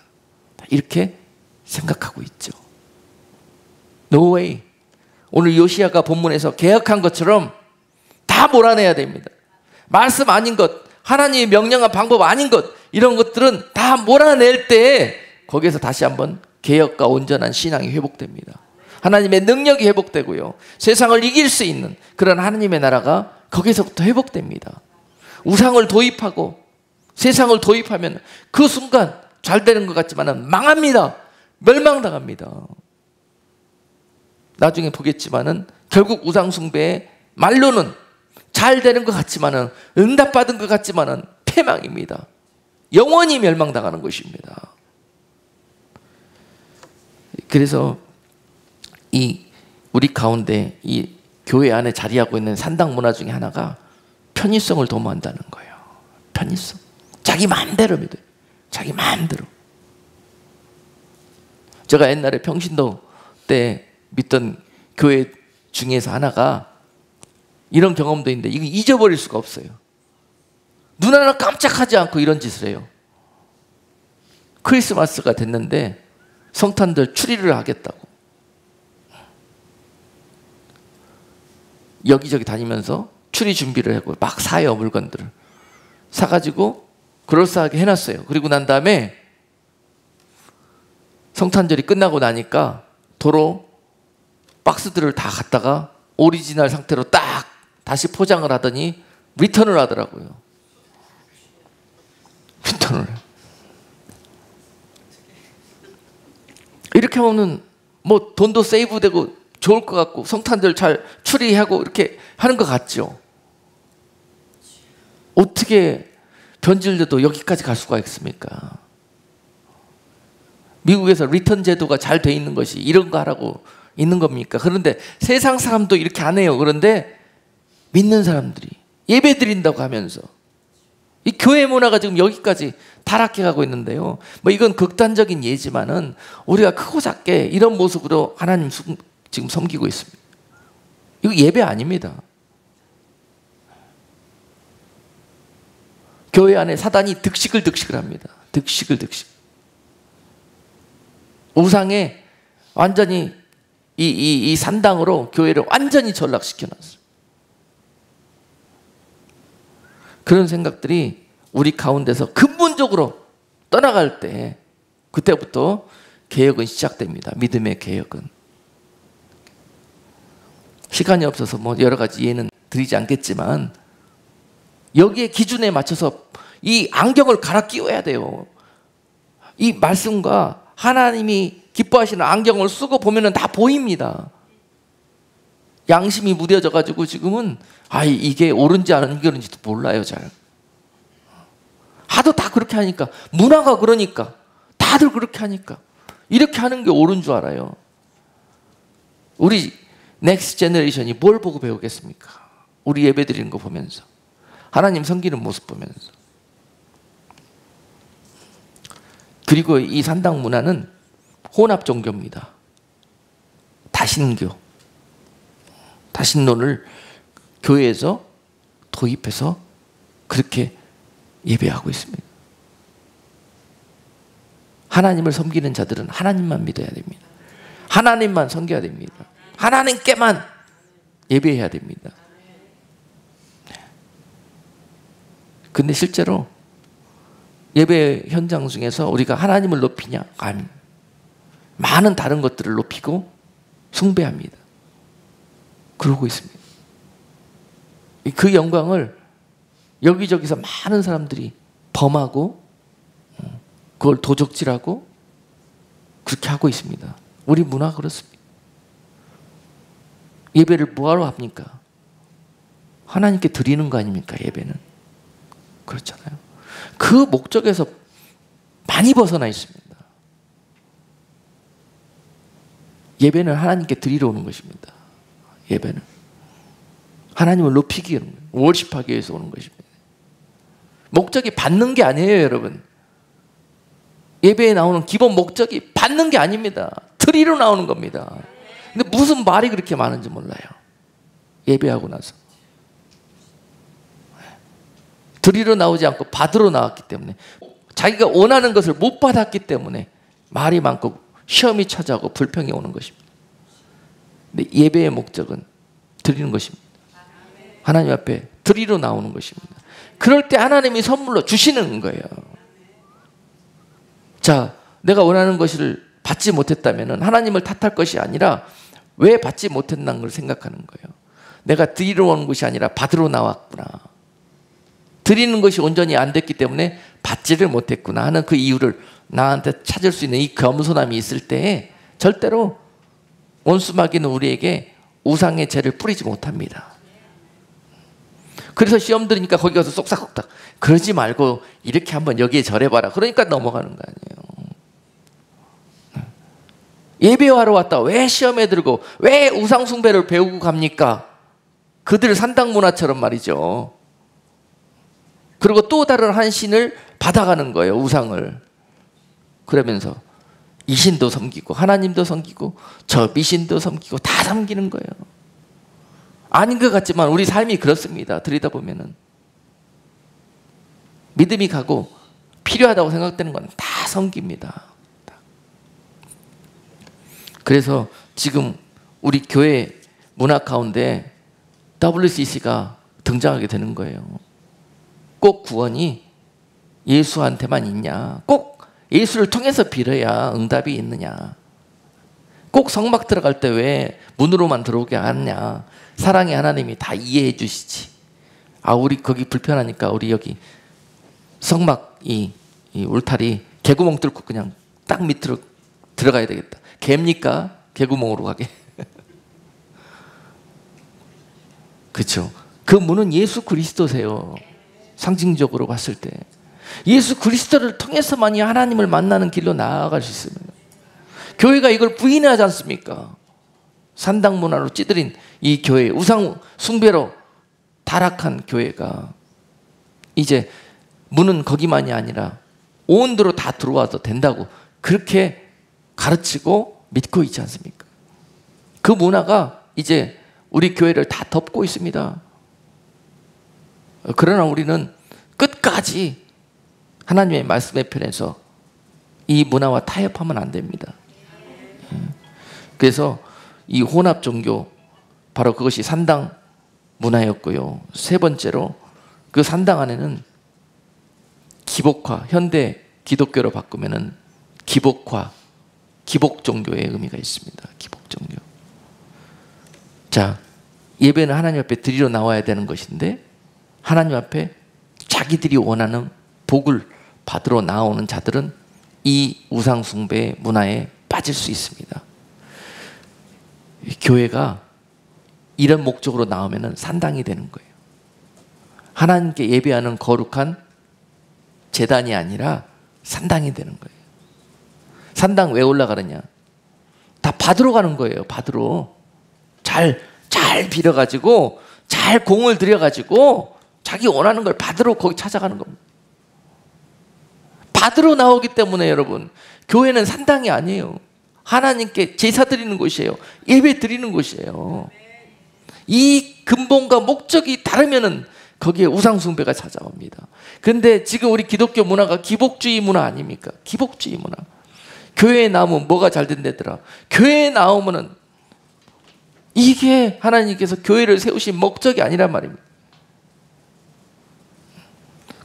Speaker 1: 이렇게 생각하고 있죠. No way. 오늘 요시야가 본문에서 개혁한 것처럼 다 몰아내야 됩니다. 말씀 아닌 것, 하나님이 명령한 방법 아닌 것, 이런 것들은 다 몰아낼 때 거기에서 다시 한번 개혁과 온전한 신앙이 회복됩니다. 하나님의 능력이 회복되고요. 세상을 이길 수 있는 그런 하나님의 나라가 거기서부터 회복됩니다. 우상을 도입하고 세상을 도입하면 그 순간 잘 되는 것 같지만 망합니다. 멸망당합니다. 나중에 보겠지만은 결국 우상숭배의 말로는 잘 되는 것 같지만은 응답받은 것 같지만은 패망입니다. 영원히 멸망당하는 것입니다. 그래서 이 우리 가운데 이 교회 안에 자리하고 있는 산당 문화 중에 하나가 편의성을 도모한다는 거예요. 편의성. 자기 마음대로 믿어요. 자기 마음대로. 제가 옛날에 평신도 때 믿던 교회 중에서 하나가 이런 경험도 있는데 이거 잊어버릴 수가 없어요. 눈 하나 깜짝하지 않고 이런 짓을 해요. 크리스마스가 됐는데 성탄들 추리를 하겠다고 여기저기 다니면서 추리 준비를 하고 막 사요. 물건들을 사가지고 그럴싸하게 해놨어요. 그리고 난 다음에 성탄절이 끝나고 나니까 도로 박스들을 다 갖다가 오리지널 상태로 딱 다시 포장을 하더니 리턴을 하더라고요. 리턴을. 이렇게 하면은 뭐 돈도 세이브되고 좋을 것 같고 성탄절 잘 추리하고 이렇게 하는 것 같죠. 어떻게 변질돼도 여기까지 갈 수가 있습니까? 미국에서 리턴 제도가 잘 돼 있는 것이 이런 거 하라고 있는 겁니까? 그런데 세상 사람도 이렇게 안 해요. 그런데 믿는 사람들이 예배 드린다고 하면서 이 교회 문화가 지금 여기까지 타락해 가고 있는데요. 뭐 이건 극단적인 예지만은 우리가 크고 작게 이런 모습으로 하나님 지금 섬기고 있습니다. 이거 예배 아닙니다. 교회 안에 사단이 득식을 합니다. 득식. 우상에 완전히 이 산당으로 교회를 완전히 전락시켜놨어요. 그런 생각들이 우리 가운데서 근본적으로 떠나갈 때 그때부터 개혁은 시작됩니다. 믿음의 개혁은. 시간이 없어서 뭐 여러 가지 예는 드리지 않겠지만 여기에 기준에 맞춰서 이 안경을 갈아 끼워야 돼요. 이 말씀과 하나님이 기뻐하시는 안경을 쓰고 보면은 다 보입니다. 양심이 무뎌져 가지고 지금은 이게 옳은지 안 옳은지도 몰라요. 잘 하도 다 그렇게 하니까 문화가 그러니까 다들 그렇게 하니까 이렇게 하는 게 옳은 줄 알아요. 우리 넥스트 제너레이션이 뭘 보고 배우겠습니까? 우리 예배 드리는 거 보면서 하나님 섬기는 모습 보면서. 그리고 이 산당 문화는 혼합 종교입니다. 다신교, 다신론을 교회에서 도입해서 그렇게 예배하고 있습니다. 하나님을 섬기는 자들은 하나님만 믿어야 됩니다. 하나님만 섬겨야 됩니다. 하나님께만 예배해야 됩니다. 근데 실제로 예배 현장 중에서 우리가 하나님을 높이냐? 아니. 많은 다른 것들을 높이고 숭배합니다. 그러고 있습니다. 그 영광을 여기저기서 많은 사람들이 범하고 그걸 도적질하고 그렇게 하고 있습니다. 우리 문화 그렇습니다. 예배를 뭐하러 합니까? 하나님께 드리는 거 아닙니까? 예배는. 그렇잖아요. 그 목적에서 많이 벗어나 있습니다. 예배는 하나님께 드리러 오는 것입니다. 예배는 하나님을 높이기 위해, 월십하기 위해서 오는 것입니다. 목적이 받는 게 아니에요, 여러분. 예배에 나오는 기본 목적이 받는 게 아닙니다. 드리러 나오는 겁니다. 근데 무슨 말이 그렇게 많은지 몰라요. 예배하고 나서 드리러 나오지 않고 받으러 나왔기 때문에, 자기가 원하는 것을 못 받았기 때문에 말이 많고 시험이 찾아오고 불평이 오는 것입니다. 근데 예배의 목적은 드리는 것입니다. 하나님 앞에 드리러 나오는 것입니다. 그럴 때 하나님이 선물로 주시는 거예요. 자, 내가 원하는 것을 받지 못했다면 하나님을 탓할 것이 아니라 왜 받지 못했다는 걸 생각하는 거예요. 내가 드리러 오는 것이 아니라 받으러 나왔구나. 드리는 것이 온전히 안 됐기 때문에 받지를 못했구나 하는 그 이유를 나한테 찾을 수 있는 이 겸손함이 있을 때에 절대로 원수마귀는 우리에게 우상의 죄를 뿌리지 못합니다. 그래서 시험 들으니까 거기 가서 쏙싹쏙싹 그러지 말고 이렇게 한번 여기에 절해봐라. 그러니까 넘어가는 거 아니에요. 예배하러 왔다 왜 시험에 들고 왜 우상 숭배를 배우고 갑니까? 그들 산당 문화처럼 말이죠. 그리고 또 다른 한 신을 받아가는 거예요. 우상을. 그러면서 이 신도 섬기고 하나님도 섬기고 저 미신도 섬기고 다 섬기는 거예요. 아닌 것 같지만 우리 삶이 그렇습니다. 들이다 보면은 믿음이 가고 필요하다고 생각되는 건 다 섬깁니다. 그래서 지금 우리 교회 문화 가운데 WCC가 등장하게 되는 거예요. 꼭 구원이 예수한테만 있냐? 꼭 예수를 통해서 빌어야 응답이 있느냐? 꼭 성막 들어갈 때 왜 문으로만 들어오게 하느냐? 사랑의 하나님이 다 이해해 주시지. 아, 우리 거기 불편하니까 우리 여기 성막 이 울타리 개구멍 뚫고 그냥 딱 밑으로 들어가야 되겠다. 개입니까? 개구멍으로 가게. 그렇죠. 그 문은 예수 그리스도세요. 상징적으로 봤을 때 예수 그리스도를 통해서만이 하나님을 만나는 길로 나아갈 수 있습니다. 교회가 이걸 부인하지 않습니까? 산당 문화로 찌들인 이 교회, 우상 숭배로 타락한 교회가 이제 문은 거기만이 아니라 온 데로 다 들어와도 된다고 그렇게 가르치고 믿고 있지 않습니까? 그 문화가 이제 우리 교회를 다 덮고 있습니다. 그러나 우리는 끝까지 하나님의 말씀에 편해서 이 문화와 타협하면 안 됩니다. 그래서 이 혼합 종교, 바로 그것이 산당 문화였고요. 세 번째로 그 산당 안에는 기복화, 현대 기독교로 바꾸면은 기복화, 기복 종교의 의미가 있습니다. 기복 종교. 자, 예배는 하나님 앞에 드리러 나와야 되는 것인데 하나님 앞에 자기들이 원하는 복을 받으러 나오는 자들은 이 우상 숭배 문화에 빠질 수 있습니다. 교회가 이런 목적으로 나오면 산당이 되는 거예요. 하나님께 예배하는 거룩한 제단이 아니라 산당이 되는 거예요. 산당 왜 올라가느냐? 다 받으러 가는 거예요. 받으러. 잘 빌어가지고 잘 공을 들여가지고 자기 원하는 걸 받으러 거기 찾아가는 겁니다. 받으러 나오기 때문에 여러분, 교회는 산당이 아니에요. 하나님께 제사 드리는 곳이에요. 예배 드리는 곳이에요. 이 근본과 목적이 다르면은 거기에 우상 숭배가 찾아옵니다. 그런데 지금 우리 기독교 문화가 기복주의 문화 아닙니까? 기복주의 문화. 교회에 나오면 뭐가 잘 된다더라. 교회에 나오면은 이게 하나님께서 교회를 세우신 목적이 아니란 말입니다.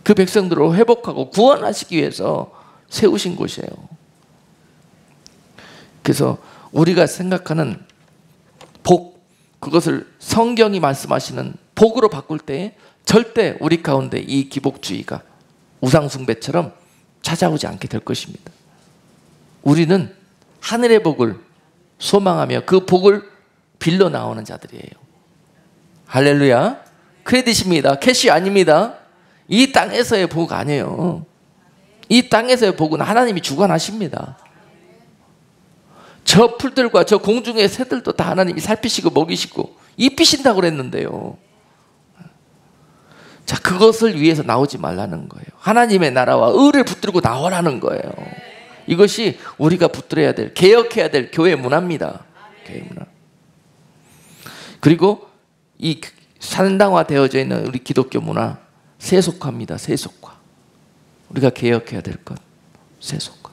Speaker 1: 그 백성들을 회복하고 구원하시기 위해서 세우신 곳이에요. 그래서 우리가 생각하는 복, 그것을 성경이 말씀하시는 복으로 바꿀 때 절대 우리 가운데 이 기복주의가 우상숭배처럼 찾아오지 않게 될 것입니다. 우리는 하늘의 복을 소망하며 그 복을 빌려 나오는 자들이에요. 할렐루야. 크레딧입니다. 캐시 아닙니다. 이 땅에서의 복 아니에요. 이 땅에서의 복은 하나님이 주관하십니다. 저 풀들과 저 공중의 새들도 다 하나님이 살피시고 먹이시고 입히신다고 그랬는데요. 자, 그것을 위해서 나오지 말라는 거예요. 하나님의 나라와 의를 붙들고 나오라는 거예요. 이것이 우리가 붙들어야 될, 개혁해야 될 교회 문화입니다. 교회 문화. 그리고 이 산당화되어져 있는 우리 기독교 문화, 세속화입니다. 세속화. 우리가 개혁해야 될 것, 세속화.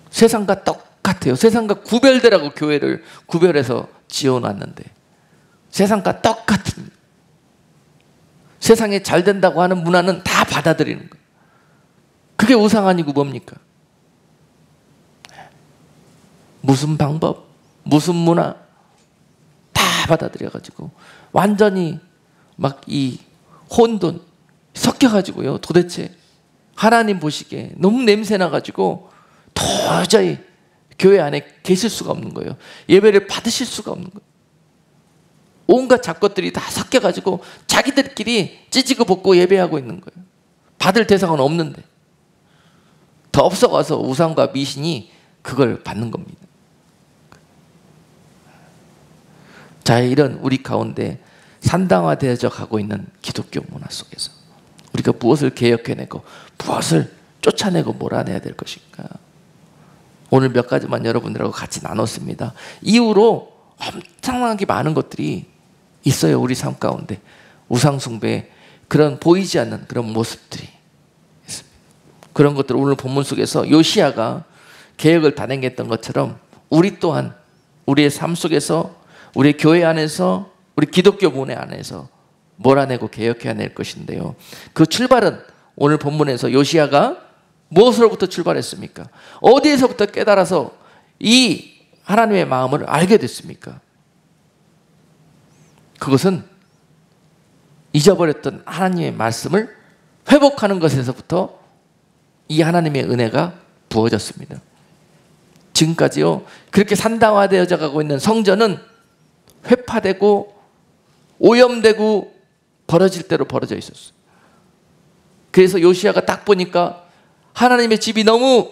Speaker 1: 세상과 똑같아요. 세상과 구별되라고 교회를 구별해서 지어놨는데 세상과 똑같습니다. 세상에 잘 된다고 하는 문화는 다 받아들이는 거예요. 그게 우상 아니고 뭡니까? 무슨 방법, 무슨 문화 다 받아들여가지고 완전히 막 이 혼돈 섞여가지고요. 도대체 하나님 보시기에 너무 냄새나가지고 도저히 교회 안에 계실 수가 없는 거예요. 예배를 받으실 수가 없는 거예요. 온갖 잡것들이 다 섞여가지고 자기들끼리 찢고 볶고 예배하고 있는 거예요. 받을 대상은 없는데 더 없어가서 우상과 미신이 그걸 받는 겁니다. 자, 이런 우리 가운데 산당화되어져 가고 있는 기독교 문화 속에서 우리가 무엇을 개혁해내고 무엇을 쫓아내고 몰아내야 될 것인가? 오늘 몇 가지만 여러분들하고 같이 나눴습니다. 이후로 엄청나게 많은 것들이 있어요. 우리 삶 가운데 우상숭배, 그런 보이지 않는 그런 모습들이 있습니다. 그런 것들을 오늘 본문 속에서 요시야가 개혁을 단행했던 것처럼 우리 또한 우리의 삶 속에서, 우리 교회 안에서, 우리 기독교 문화 안에서 몰아내고 개혁해야 될 것인데요. 그 출발은 오늘 본문에서 요시야가 무엇으로부터 출발했습니까? 어디에서부터 깨달아서 이 하나님의 마음을 알게 됐습니까? 그것은 잊어버렸던 하나님의 말씀을 회복하는 것에서부터 이 하나님의 은혜가 부어졌습니다. 지금까지요, 그렇게 산당화되어져 가고 있는 성전은 회파되고 오염되고 벌어질 대로 벌어져 있었어요. 그래서 요시야가 딱 보니까 하나님의 집이 너무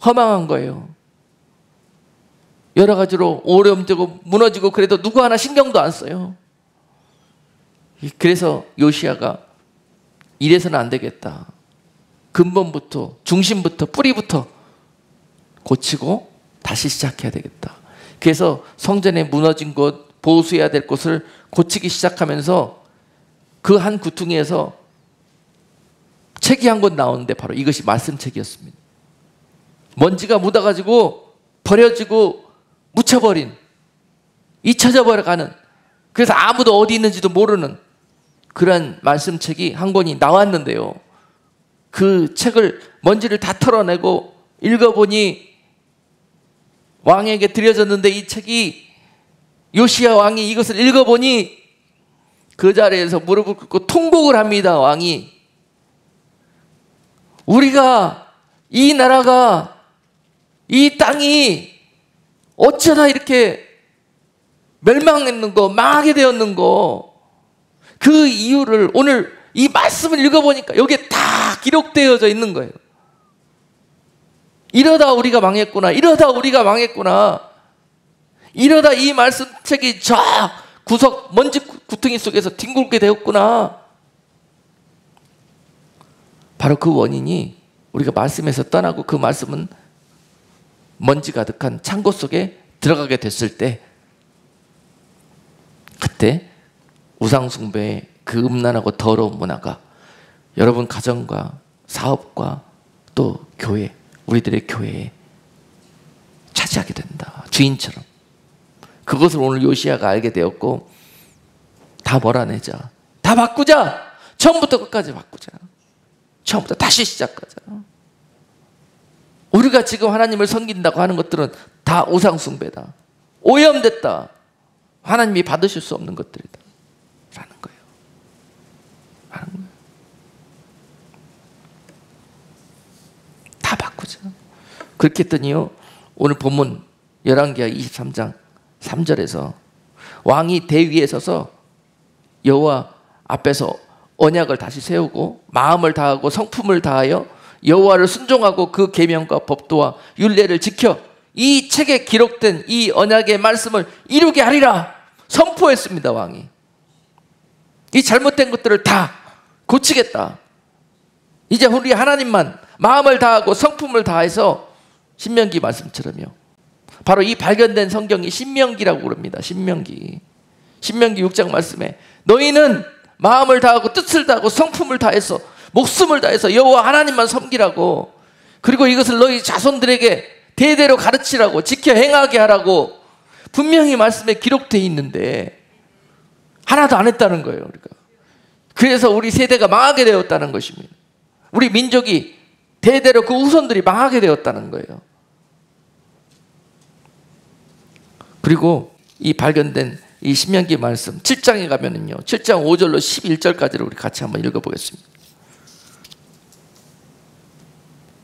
Speaker 1: 허망한 거예요. 여러 가지로 오염되고 무너지고, 그래도 누구 하나 신경도 안 써요. 그래서 요시야가 이래서는 안 되겠다. 근본부터, 중심부터, 뿌리부터 고치고 다시 시작해야 되겠다. 그래서 성전에 무너진 곳, 보수해야 될 곳을 고치기 시작하면서 그 한 구퉁이에서 책이 한 권 나오는데 바로 이것이 말씀책이었습니다. 먼지가 묻어가지고 버려지고 묻혀버린, 잊혀져 버려가는, 그래서 아무도 어디 있는지도 모르는 그런 말씀책이 한 권이 나왔는데요. 그 책을, 먼지를 다 털어내고 읽어보니 왕에게 드려졌는데, 이 책이, 요시야 왕이 이것을 읽어보니 그 자리에서 무릎을 꿇고 통곡을 합니다. 왕이, 우리가, 이 나라가, 이 땅이 어쩌다 이렇게 멸망했는고, 망하게 되었는고, 그 이유를 오늘 이 말씀을 읽어보니까 여기에 다 기록되어져 있는 거예요. 이러다 우리가 망했구나, 이러다 우리가 망했구나, 이러다 이 말씀책이 저 구석 먼지 구덩이 속에서 뒹굴게 되었구나. 바로 그 원인이 우리가 말씀에서 떠나고 그 말씀은 먼지 가득한 창고 속에 들어가게 됐을 때, 그때 우상숭배의 그 음란하고 더러운 문화가 여러분 가정과 사업과 또 교회, 우리들의 교회에 차지하게 된다. 주인처럼. 그것을 오늘 요시야가 알게 되었고, 다 몰아내자, 다 바꾸자, 처음부터 끝까지 바꾸자, 처음부터 다시 시작하자. 우리가 지금 하나님을 섬긴다고 하는 것들은 다 우상숭배다, 오염됐다, 하나님이 받으실 수 없는 것들이다 라는 거예요. 그렇게 했더니요, 오늘 본문 열왕기하 23장 3절에서 왕이 대위에 서서 여호와 앞에서 언약을 다시 세우고 마음을 다하고 성품을 다하여 여호와를 순종하고 그 계명과 법도와 율례를 지켜 이 책에 기록된 이 언약의 말씀을 이루게 하리라 선포했습니다. 왕이 이 잘못된 것들을 다 고치겠다. 이제 우리 하나님만 마음을 다하고 성품을 다해서, 신명기 말씀처럼요, 바로 이 발견된 성경이 신명기라고 부릅니다. 신명기 6장 말씀에 너희는 마음을 다하고 뜻을 다하고 성품을 다해서 목숨을 다해서 여호와 하나님만 섬기라고, 그리고 이것을 너희 자손들에게 대대로 가르치라고, 지켜 행하게 하라고 분명히 말씀에 기록되어 있는데 하나도 안 했다는 거예요. 그래서 우리 세대가 망하게 되었다는 것입니다. 우리 민족이 대대로 그 후손들이 망하게 되었다는 거예요. 그리고 이 발견된 이 신명기 말씀 7장에 가면은요, 7장 5절로 11절까지를 우리 같이 한번 읽어보겠습니다.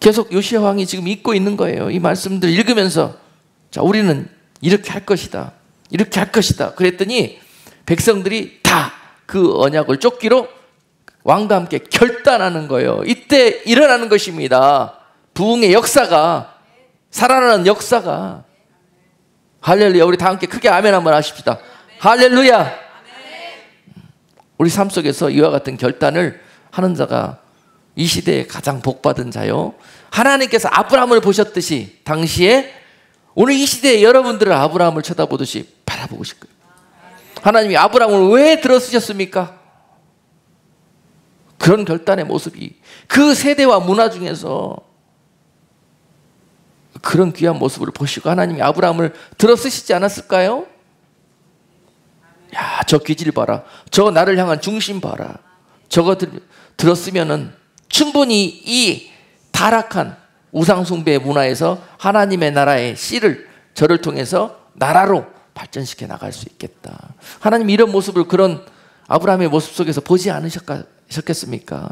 Speaker 1: 계속 요시야 왕이 지금 읽고 있는 거예요. 이 말씀들 읽으면서, 자, 우리는 이렇게 할 것이다, 이렇게 할 것이다 그랬더니 백성들이 다 그 언약을 쫓기로 왕과 함께 결단하는 거예요. 이때 일어나는 것입니다. 부흥의 역사가, 살아나는 역사가. 할렐루야. 우리 다 함께 크게 아멘 한번 하십시다. 할렐루야. 우리 삶 속에서 이와 같은 결단을 하는 자가 이 시대에 가장 복받은 자요, 하나님께서 아브라함을 보셨듯이 당시에 오늘 이 시대에 여러분들은 아브라함을 쳐다보듯이 바라보고 싶어요. 하나님이 아브라함을 왜 들어쓰셨습니까? 그런 결단의 모습이 그 세대와 문화 중에서 그런 귀한 모습을 보시고 하나님이 아브라함을 들어쓰시지 않았을까요? 야, 저 기질 봐라, 저 나를 향한 중심 봐라, 저거 들었으면은 충분히 이 타락한 우상숭배 문화에서 하나님의 나라의 씨를 저를 통해서 나라로 발전시켜 나갈 수 있겠다. 하나님 이런 모습을 그런 아브라함의 모습 속에서 보지 않으셨겠습니까?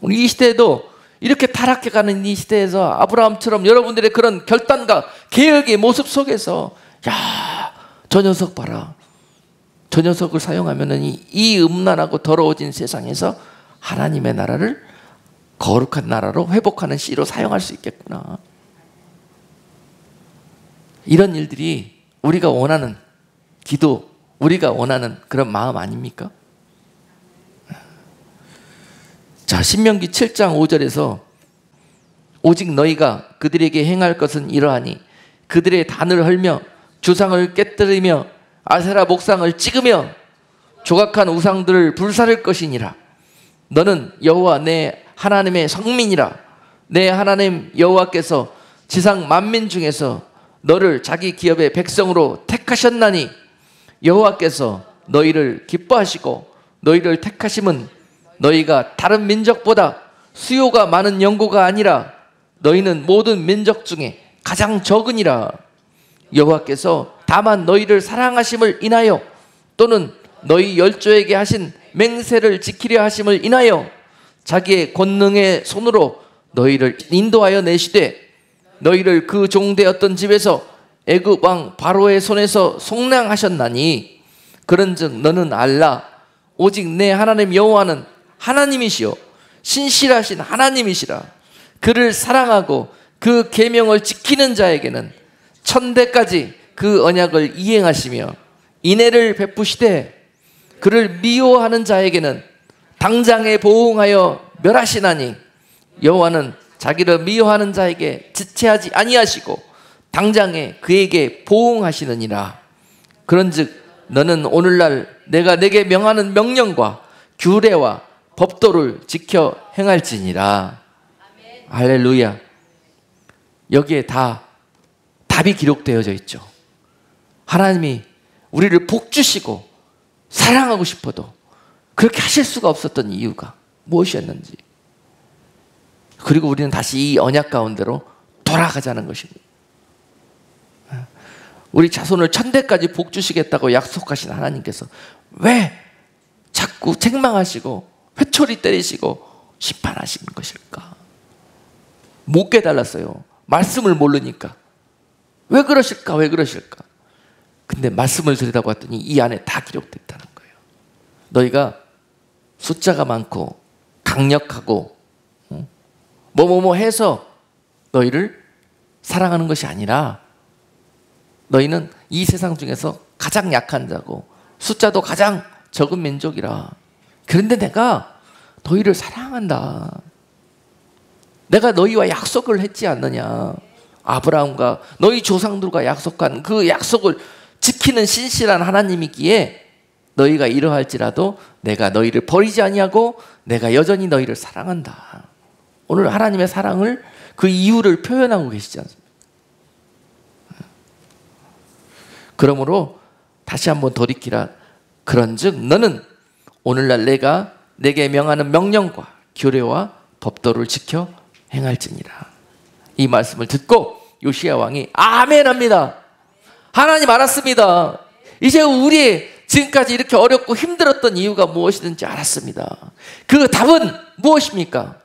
Speaker 1: 오늘 이 시대에도 이렇게 타락해가는 이 시대에서 아브라함처럼 여러분들의 그런 결단과 개혁의 모습 속에서, 야, 저 녀석 봐라, 저 녀석을 사용하면은 이 음란하고 더러워진 세상에서 하나님의 나라를 거룩한 나라로 회복하는 씨로 사용할 수 있겠구나. 이런 일들이 우리가 원하는 기도, 우리가 원하는 그런 마음 아닙니까? 자, 신명기 7장 5절에서 오직 너희가 그들에게 행할 것은 이러하니 그들의 단을 헐며 주상을 깨뜨리며 아세라 목상을 찍으며 조각한 우상들을 불사를 것이니라. 너는 여호와 내 하나님의 성민이라. 내 하나님 여호와께서 지상 만민 중에서 너를 자기 기업의 백성으로 택하셨나니 여호와께서 너희를 기뻐하시고 너희를 택하심은 너희가 다른 민족보다 수요가 많은 연고가 아니라 너희는 모든 민족 중에 가장 적으니라. 여호와께서 다만 너희를 사랑하심을 인하여 또는 너희 열조에게 하신 맹세를 지키려 하심을 인하여 자기의 권능의 손으로 너희를 인도하여 내시되 너희를 그 종되었던 집에서 애굽 왕 바로의 손에서 속량하셨나니 그런즉 너는 알라. 오직 내 하나님 여호와는 하나님이시요 신실하신 하나님이시라. 그를 사랑하고 그 계명을 지키는 자에게는 천대까지 그 언약을 이행하시며 인애를 베푸시되 그를 미워하는 자에게는 당장에 보응하여 멸하시나니 여호와는 자기를 미워하는 자에게 지체하지 아니하시고 당장에 그에게 보응하시느니라. 그런즉 너는 오늘날 내가 내게 명하는 명령과 규례와 법도를 지켜 행할지니라. 할렐루야. 여기에 다 답이 기록되어져 있죠. 하나님이 우리를 복 주시고 사랑하고 싶어도 그렇게 하실 수가 없었던 이유가 무엇이었는지, 그리고 우리는 다시 이 언약 가운데로 돌아가자는 것입니다. 우리 자손을 천대까지 복 주시겠다고 약속하신 하나님께서 왜 자꾸 책망하시고 회초리 때리시고 심판하시는 것일까? 못 깨달았어요. 말씀을 모르니까. 왜 그러실까? 왜 그러실까? 근데 말씀을 들여다봤더니 이 안에 다 기록됐다는 거예요. 너희가 숫자가 많고 강력하고 뭐뭐뭐 해서 너희를 사랑하는 것이 아니라 너희는 이 세상 중에서 가장 약한 자고 숫자도 가장 적은 민족이라. 그런데 내가 너희를 사랑한다. 내가 너희와 약속을 했지 않느냐. 아브라함과 너희 조상들과 약속한 그 약속을 지키는 신실한 하나님이기에 너희가 이러할지라도 내가 너희를 버리지 아니하고 내가 여전히 너희를 사랑한다. 오늘 하나님의 사랑을 그 이유를 표현하고 계시지 않습니까? 그러므로 다시 한번 돌이키라. 그런즉 너는 오늘날 내가 내게 명하는 명령과 규례와 법도를 지켜 행할지니라. 이 말씀을 듣고 요시야 왕이 아멘 합니다. 하나님 알았습니다. 이제 우리 지금까지 이렇게 어렵고 힘들었던 이유가 무엇이든지 알았습니다. 그 답은 무엇입니까?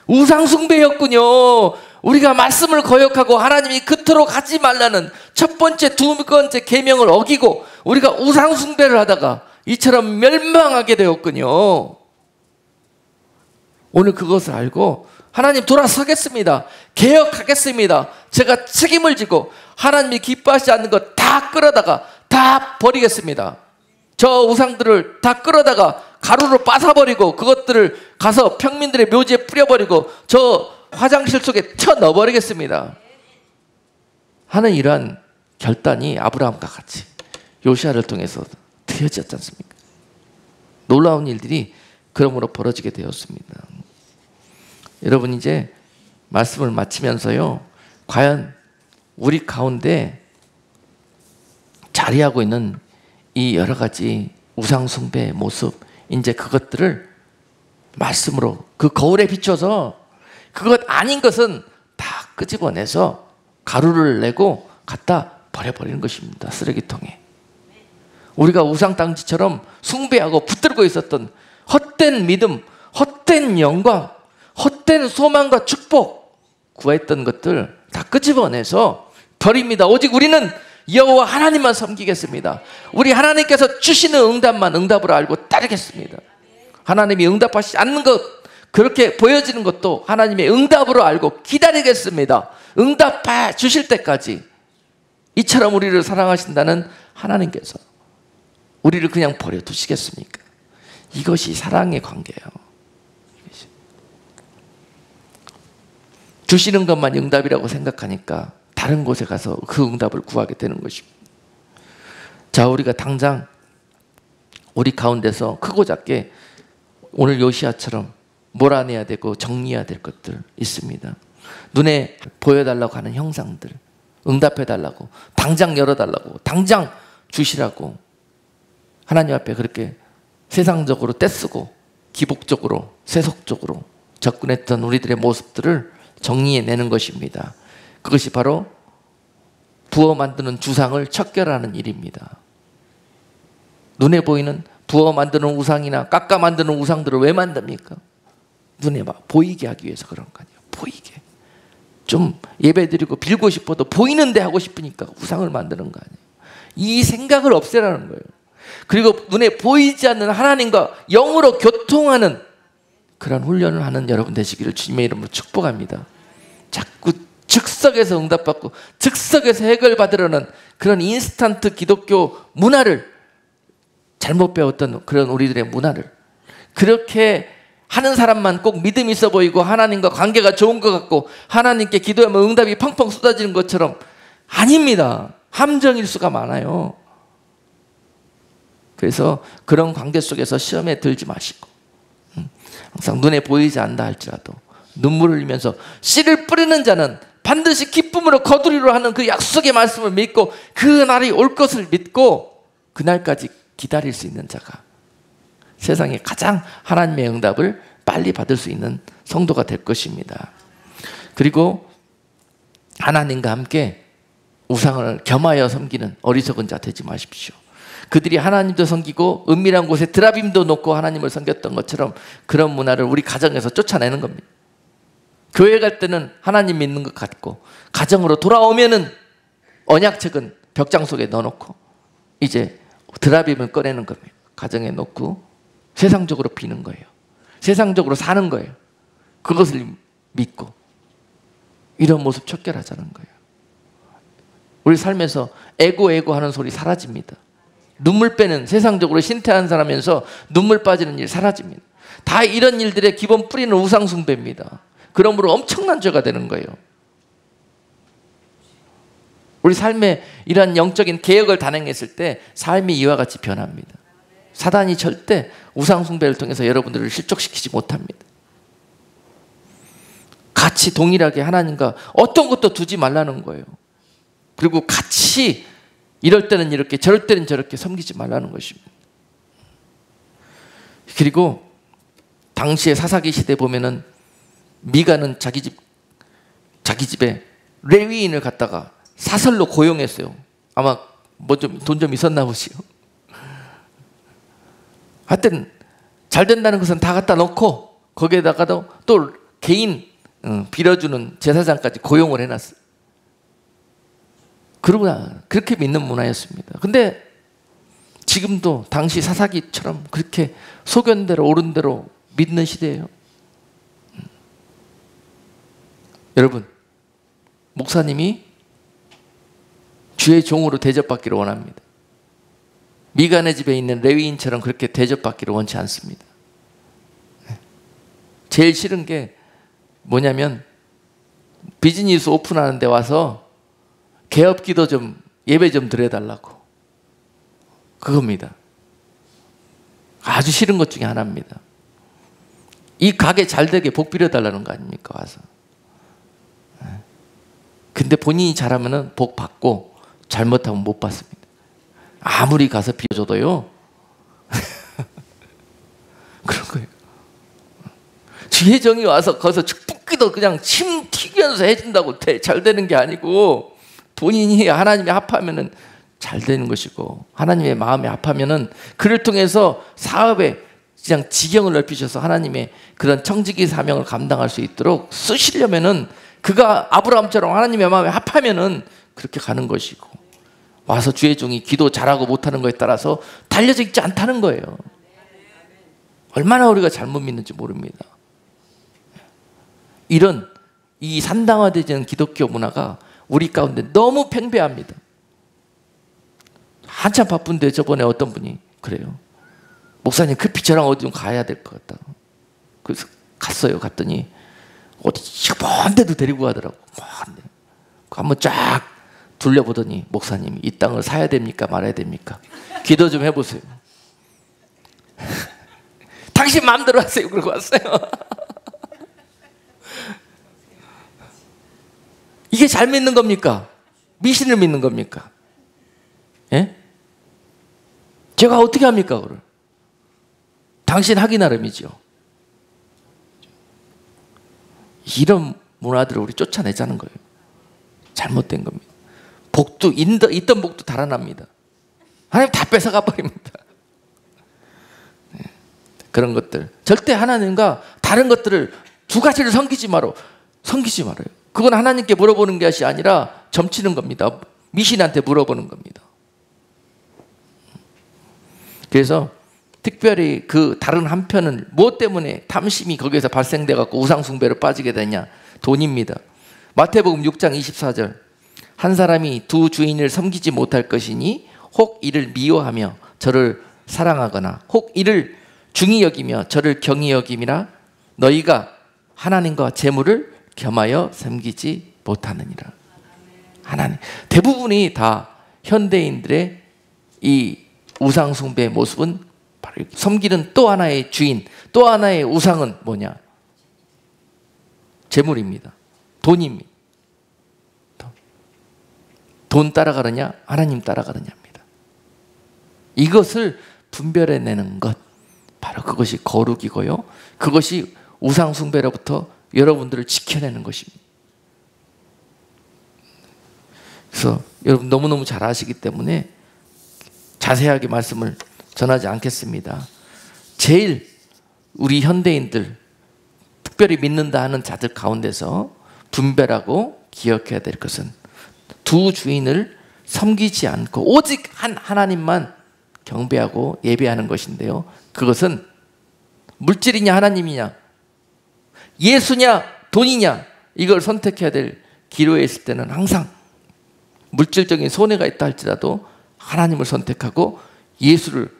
Speaker 1: 우상숭배였군요. 우리가 말씀을 거역하고 하나님이 그토록 하지 말라는 첫 번째, 두 번째 계명을 어기고 우리가 우상숭배를 하다가 이처럼 멸망하게 되었군요. 오늘 그것을 알고 하나님 돌아서겠습니다. 개혁하겠습니다. 제가 책임을 지고 하나님이 기뻐하지 않는 것 다 끌어다가 다 버리겠습니다. 저 우상들을 다 끌어다가 가루로 빠사버리고 그것들을 가서 평민들의 묘지에 뿌려버리고 저 화장실 속에 쳐 넣어버리겠습니다 하는 이러한 결단이 아브라함과 같이 요시야를 통해서 되어졌지 않습니까? 놀라운 일들이 그러므로 벌어지게 되었습니다. 여러분, 이제 말씀을 마치면서요, 과연 우리 가운데 자리하고 있는 이 여러 가지 우상숭배의 모습, 이제 그것들을 말씀으로 그 거울에 비춰서 그것 아닌 것은 다 끄집어내서 가루를 내고 갖다 버려버리는 것입니다. 쓰레기통에. 우리가 우상당지처럼 숭배하고 붙들고 있었던 헛된 믿음, 헛된 영광, 헛된 소망과 축복 구했던 것들 다 끄집어내서 버립니다. 오직 우리는 여호와 하나님만 섬기겠습니다. 우리 하나님께서 주시는 응답으로 알고 따르겠습니다. 하나님이 응답하시지 않는 것, 그렇게 보여지는 것도 하나님의 응답으로 알고 기다리겠습니다. 응답해 주실 때까지. 이처럼 우리를 사랑하신다는 하나님께서 우리를 그냥 버려두시겠습니까? 이것이 사랑의 관계예요. 주시는 것만 응답이라고 생각하니까 다른 곳에 가서 그 응답을 구하게 되는 것입니다. 자, 우리가 당장 우리 가운데서 크고 작게 오늘 요시야처럼 몰아내야 되고 정리해야 될 것들 있습니다. 눈에 보여달라고 하는 형상들, 응답해달라고, 당장 열어달라고, 당장 주시라고 하나님 앞에 그렇게 세상적으로 떼쓰고 기복적으로 세속적으로 접근했던 우리들의 모습들을 정리해내는 것입니다. 그것이 바로 부어 만드는 주상을 척결하는 일입니다. 눈에 보이는 부어 만드는 우상이나 깎아 만드는 우상들을 왜 만듭니까? 눈에 막 보이게 하기 위해서 그런 거 아니에요. 보이게. 좀 예배드리고 빌고 싶어도 보이는데 하고 싶으니까 우상을 만드는 거 아니에요. 이 생각을 없애라는 거예요. 그리고 눈에 보이지 않는 하나님과 영으로 교통하는 그런 훈련을 하는 여러분 되시기를 주님의 이름으로 축복합니다. 자꾸 즉석에서 응답받고 즉석에서 해결받으려는 그런 인스턴트 기독교 문화를, 잘못 배웠던 그런 우리들의 문화를, 그렇게 하는 사람만 꼭 믿음이 있어 보이고 하나님과 관계가 좋은 것 같고 하나님께 기도하면 응답이 펑펑 쏟아지는 것처럼 아닙니다. 함정일 수가 많아요. 그래서 그런 관계 속에서 시험에 들지 마시고 항상 눈에 보이지 않다 할지라도 눈물을 흘리면서 씨를 뿌리는 자는 반드시 기쁨으로 거두리로 하는 그 약속의 말씀을 믿고 그 날이 올 것을 믿고 그날까지 기다릴 수 있는 자가 세상에 가장 하나님의 응답을 빨리 받을 수 있는 성도가 될 것입니다. 그리고 하나님과 함께 우상을 겸하여 섬기는 어리석은 자 되지 마십시오. 그들이 하나님도 섬기고 은밀한 곳에 드라빔도 놓고 하나님을 섬겼던 것처럼 그런 문화를 우리 가정에서 쫓아내는 겁니다. 교회 갈 때는 하나님 믿는 것 같고 가정으로 돌아오면은 언약책은 벽장 속에 넣어놓고 이제 드라빔을 꺼내는 겁니다. 가정에 놓고 세상적으로 비는 거예요. 세상적으로 사는 거예요. 그것을 믿고 이런 모습 척결하자는 거예요. 우리 삶에서 에고 하는 소리 사라집니다. 눈물 빼는, 세상적으로 신태한 사람이면서 눈물 빠지는 일 사라집니다. 다 이런 일들의 기본 뿌리는 우상 숭배입니다. 그러므로 엄청난 죄가 되는 거예요. 우리 삶에 이러한 영적인 개혁을 단행했을 때 삶이 이와 같이 변합니다. 사단이 절대 우상 숭배를 통해서 여러분들을 실족시키지 못합니다. 같이 동일하게 하나님과 어떤 것도 두지 말라는 거예요. 그리고 같이 이럴 때는 이렇게 저럴 때는 저렇게 섬기지 말라는 것입니다. 그리고 당시의 사사기 시대 보면은 미가는 자기 집에 레위인을 갖다가 사설로 고용했어요. 아마 뭐 좀 돈 좀 있었나 보지요. 하여튼 잘 된다는 것은 다 갖다 놓고 거기에다가도 또 개인 빌어주는 제사장까지 고용을 해놨어요. 그러구나. 그렇게 믿는 문화였습니다. 근데 지금도 당시 사사기처럼 그렇게 소견대로 옳은 대로 믿는 시대예요. 여러분, 목사님이 주의 종으로 대접받기를 원합니다. 미간의 집에 있는 레위인처럼 그렇게 대접받기를 원치 않습니다. 제일 싫은 게 뭐냐면 비즈니스 오픈하는 데 와서 개업기도 좀 예배 좀 드려달라고, 그겁니다. 아주 싫은 것 중에 하나입니다. 이 가게 잘 되게 복 빌어달라는 거 아닙니까? 와서. 근데 본인이 잘하면 복 받고 잘못하면 못 받습니다. 아무리 가서 빌어줘도요. 그런 거예요. 주의 정이 와서 거기서 축복기도 그냥 침 튀기면서 해준다고 잘 되는 게 아니고, 본인이 하나님의 합하면은 잘 되는 것이고, 하나님의 마음에 합하면은 그를 통해서 사업에 그냥 지경을 넓히셔서 하나님의 그런 청지기 사명을 감당할 수 있도록 쓰시려면은, 그가 아브라함처럼 하나님의 마음에 합하면은 그렇게 가는 것이고, 와서 주의 종이 기도 잘하고 못하는 것에 따라서 달려져 있지 않다는 거예요. 얼마나 우리가 잘못 믿는지 모릅니다. 이런 이 산당화되지 않은 기독교 문화가 우리 가운데 너무 팽배합니다. 한참 바쁜데 저번에 어떤 분이 그래요. 목사님 급히 저랑 어디 좀 가야 될 것 같다. 그래서 갔어요. 갔더니 어디 먼 데도 데리고 가더라고. 한번 쫙 둘러보더니, 목사님 이 땅을 사야 됩니까 말아야 됩니까? 기도 좀 해보세요. 당신 마음대로 하세요. 그러고 왔어요. 이게 잘 믿는 겁니까? 미신을 믿는 겁니까? 예? 제가 어떻게 합니까? 그걸? 당신 하기 나름이죠. 이런 문화들을 우리 쫓아내자는 거예요. 잘못된 겁니다. 복도 있던 복도 달아납니다. 하나님 다 뺏어가 버립니다. 네. 그런 것들 절대 하나님과 다른 것들을 두 가지를 섬기지 말아요. 그건 하나님께 물어보는 것이 아니라 점치는 겁니다. 미신한테 물어보는 겁니다. 그래서 특별히 그 다른 한편은 무엇 때문에 탐심이 거기에서 발생돼 갖고 우상 숭배로 빠지게 되냐? 돈입니다. 마태복음 6장 24절. 한 사람이 두 주인을 섬기지 못할 것이니 혹 이를 미워하며 저를 사랑하거나 혹 이를 중히 여기며 저를 경히 여김이라. 너희가 하나님과 재물을 겸하여 섬기지 못하느니라. 하나님, 대부분이 다 현대인들의 이 우상 숭배의 모습은 바로 섬기는 또 하나의 주인, 또 하나의 우상은 뭐냐? 재물입니다. 돈입니다. 돈 따라가느냐, 하나님 따라가느냐입니다. 이것을 분별해내는 것, 바로 그것이 거룩이고요, 그것이 우상 숭배로부터 여러분들을 지켜내는 것입니다. 그래서 여러분 너무너무 잘 아시기 때문에 자세하게 말씀을 전하지 않겠습니다. 제일 우리 현대인들, 특별히 믿는다 하는 자들 가운데서 분별하고 기억해야 될 것은 두 주인을 섬기지 않고 오직 한 하나님만 경배하고 예배하는 것인데요. 그것은 물질이냐 하나님이냐, 예수냐 돈이냐, 이걸 선택해야 될 기로에 있을 때는 항상 물질적인 손해가 있다 할지라도 하나님을 선택하고 예수를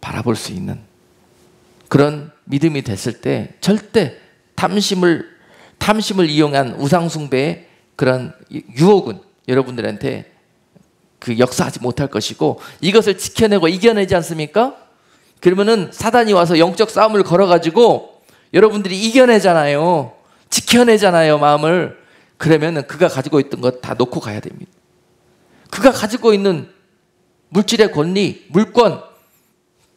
Speaker 1: 바라볼 수 있는 그런 믿음이 됐을 때 절대 탐심을 이용한 우상숭배의 그런 유혹은 여러분들한테 그 역사하지 못할 것이고, 이것을 지켜내고 이겨내지 않습니까? 그러면은 사단이 와서 영적 싸움을 걸어가지고 여러분들이 이겨내잖아요. 지켜내잖아요, 마음을. 그러면은 그가 가지고 있던 것 다 놓고 가야 됩니다. 그가 가지고 있는 물질의 권리, 물권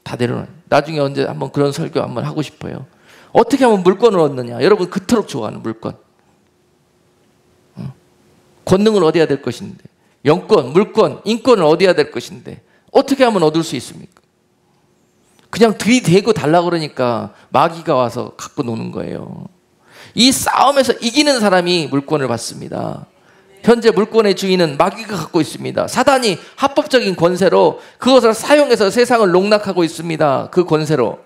Speaker 1: 다 내려놓아요. 나중에 언제 한번 그런 설교 한번 하고 싶어요. 어떻게 하면 물권을 얻느냐. 여러분 그토록 좋아하는 물권. 권능을 얻어야 될 것인데, 영권, 물권, 인권을 얻어야 될 것인데 어떻게 하면 얻을 수 있습니까? 그냥 들이대고 달라고 그러니까 마귀가 와서 갖고 노는 거예요. 이 싸움에서 이기는 사람이 물권을 받습니다. 현재 물권의 주인은 마귀가 갖고 있습니다. 사단이 합법적인 권세로 그것을 사용해서 세상을 농락하고 있습니다. 그 권세로.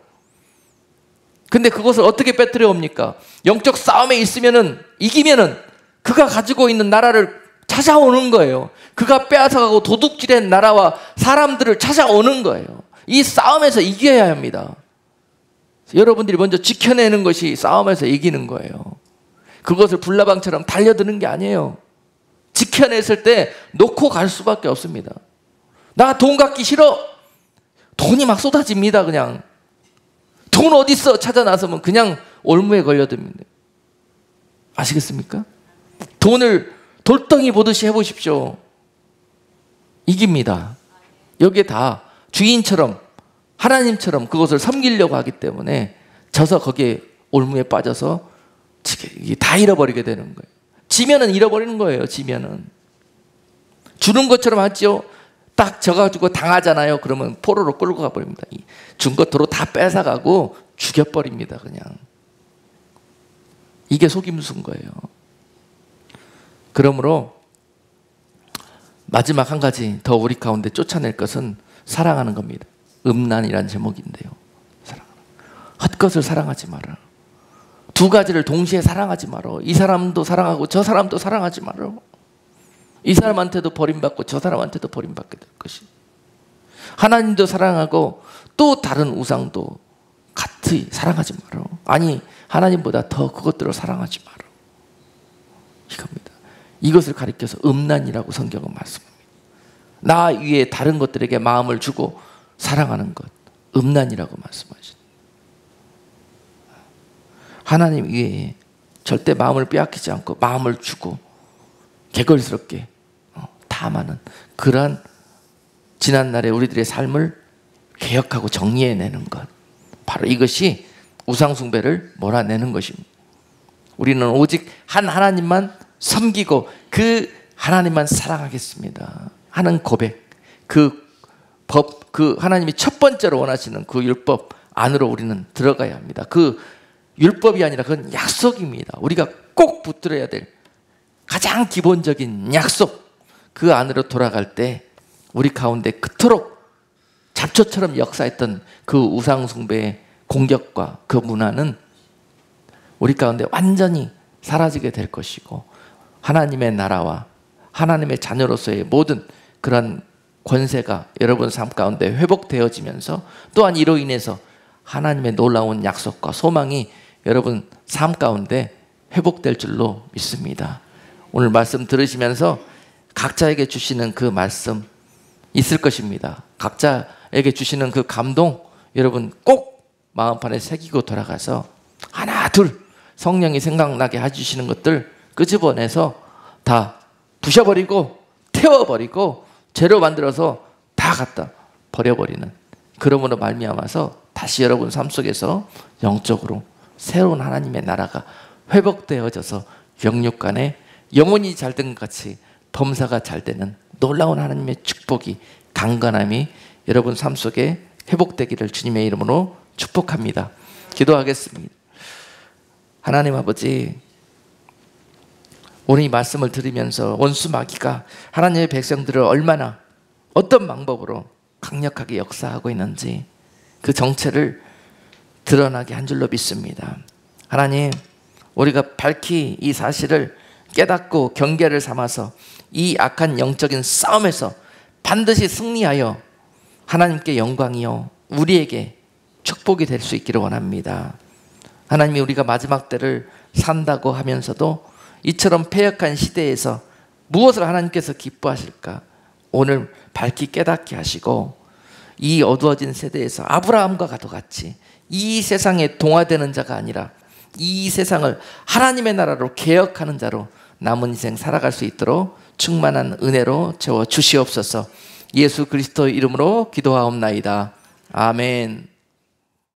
Speaker 1: 근데 그것을 어떻게 빼뜨려 옵니까? 영적 싸움에 있으면은, 이기면은 그가 가지고 있는 나라를 찾아오는 거예요. 그가 빼앗아가고 도둑질한 나라와 사람들을 찾아오는 거예요. 이 싸움에서 이겨야 합니다. 여러분들이 먼저 지켜내는 것이 싸움에서 이기는 거예요. 그것을 불나방처럼 달려드는 게 아니에요. 지켜냈을 때 놓고 갈 수밖에 없습니다. 나 돈 갖기 싫어. 돈이 막 쏟아집니다. 그냥 돈 어딨어 찾아 나서면 그냥 올무에 걸려듭니다. 아시겠습니까? 돈을 돌덩이 보듯이 해보십시오. 이깁니다. 여기에 다 주인처럼 하나님처럼 그것을 섬기려고 하기 때문에 져서 거기에 올무에 빠져서 다 잃어버리게 되는 거예요. 지면은 잃어버리는 거예요. 지면은 주는 것처럼 하죠. 딱 져가지고 당하잖아요. 그러면 포로로 끌고 가버립니다. 준 것 도로 다 뺏어가고 죽여버립니다. 그냥 이게 속임수인 거예요. 그러므로 마지막 한 가지 더 우리 가운데 쫓아낼 것은 사랑하는 겁니다. 음란이란 제목인데요. 헛것을 사랑하지 마라. 두 가지를 동시에 사랑하지 마라. 이 사람도 사랑하고 저 사람도 사랑하지 마라. 이 사람한테도 버림받고 저 사람한테도 버림받게 될 것이. 하나님도 사랑하고 또 다른 우상도 같이 사랑하지 마라. 아니 하나님보다 더 그것들을 사랑하지 마라. 이겁니다. 이것을 가리켜서 음란이라고 성경은 말씀합니다. 나 위에 다른 것들에게 마음을 주고 사랑하는 것, 음란이라고 말씀하십니다. 하나님 위에 절대 마음을 빼앗기지 않고 마음을 주고 개걸스럽게 탐하는 그러한 지난날의 우리들의 삶을 개혁하고 정리해내는 것, 바로 이것이 우상숭배를 몰아내는 것입니다. 우리는 오직 한 하나님만 섬기고 그 하나님만 사랑하겠습니다 하는 고백, 그 법, 그 하나님이 첫 번째로 원하시는 그 율법 안으로 우리는 들어가야 합니다. 그 율법이 아니라 그건 약속입니다. 우리가 꼭 붙들어야 될 가장 기본적인 약속, 그 안으로 돌아갈 때 우리 가운데 그토록 잡초처럼 역사했던 그 우상숭배의 공격과 그 문화는 우리 가운데 완전히 사라지게 될 것이고, 하나님의 나라와 하나님의 자녀로서의 모든 그런 권세가 여러분 삶 가운데 회복되어지면서, 또한 이로 인해서 하나님의 놀라운 약속과 소망이 여러분 삶 가운데 회복될 줄로 믿습니다. 오늘 말씀 들으시면서 각자에게 주시는 그 말씀 있을 것입니다. 각자에게 주시는 그 감동 여러분 꼭 마음판에 새기고 돌아가서 하나 둘 성령이 생각나게 해주시는 것들 끄집어내서 다 부셔버리고 태워버리고 죄로 만들어서 다 갖다 버려버리는, 그러므로 말미암아서 다시 여러분 삶 속에서 영적으로 새로운 하나님의 나라가 회복되어져서 영육간에 영혼이 잘된 것 같이 범사가 잘 되는 놀라운 하나님의 축복이, 강건함이 여러분 삶 속에 회복되기를 주님의 이름으로 축복합니다. 기도하겠습니다. 하나님 아버지, 오늘 이 말씀을 들으면서 원수 마귀가 하나님의 백성들을 얼마나 어떤 방법으로 강력하게 역사하고 있는지 그 정체를 드러나게 한 줄로 믿습니다. 하나님, 우리가 밝히 이 사실을 깨닫고 경계를 삼아서 이 악한 영적인 싸움에서 반드시 승리하여 하나님께 영광이요 우리에게 축복이 될 수 있기를 원합니다. 하나님이 우리가 마지막 때를 산다고 하면서도 이처럼 패역한 시대에서 무엇을 하나님께서 기뻐하실까 오늘 밝히 깨닫게 하시고, 이 어두워진 세대에서 아브라함과 같이 이 세상에 동화되는 자가 아니라 이 세상을 하나님의 나라로 개혁하는 자로 남은 인생 살아갈 수 있도록 충만한 은혜로 채워 주시옵소서. 예수 그리스도의 이름으로 기도하옵나이다. 아멘.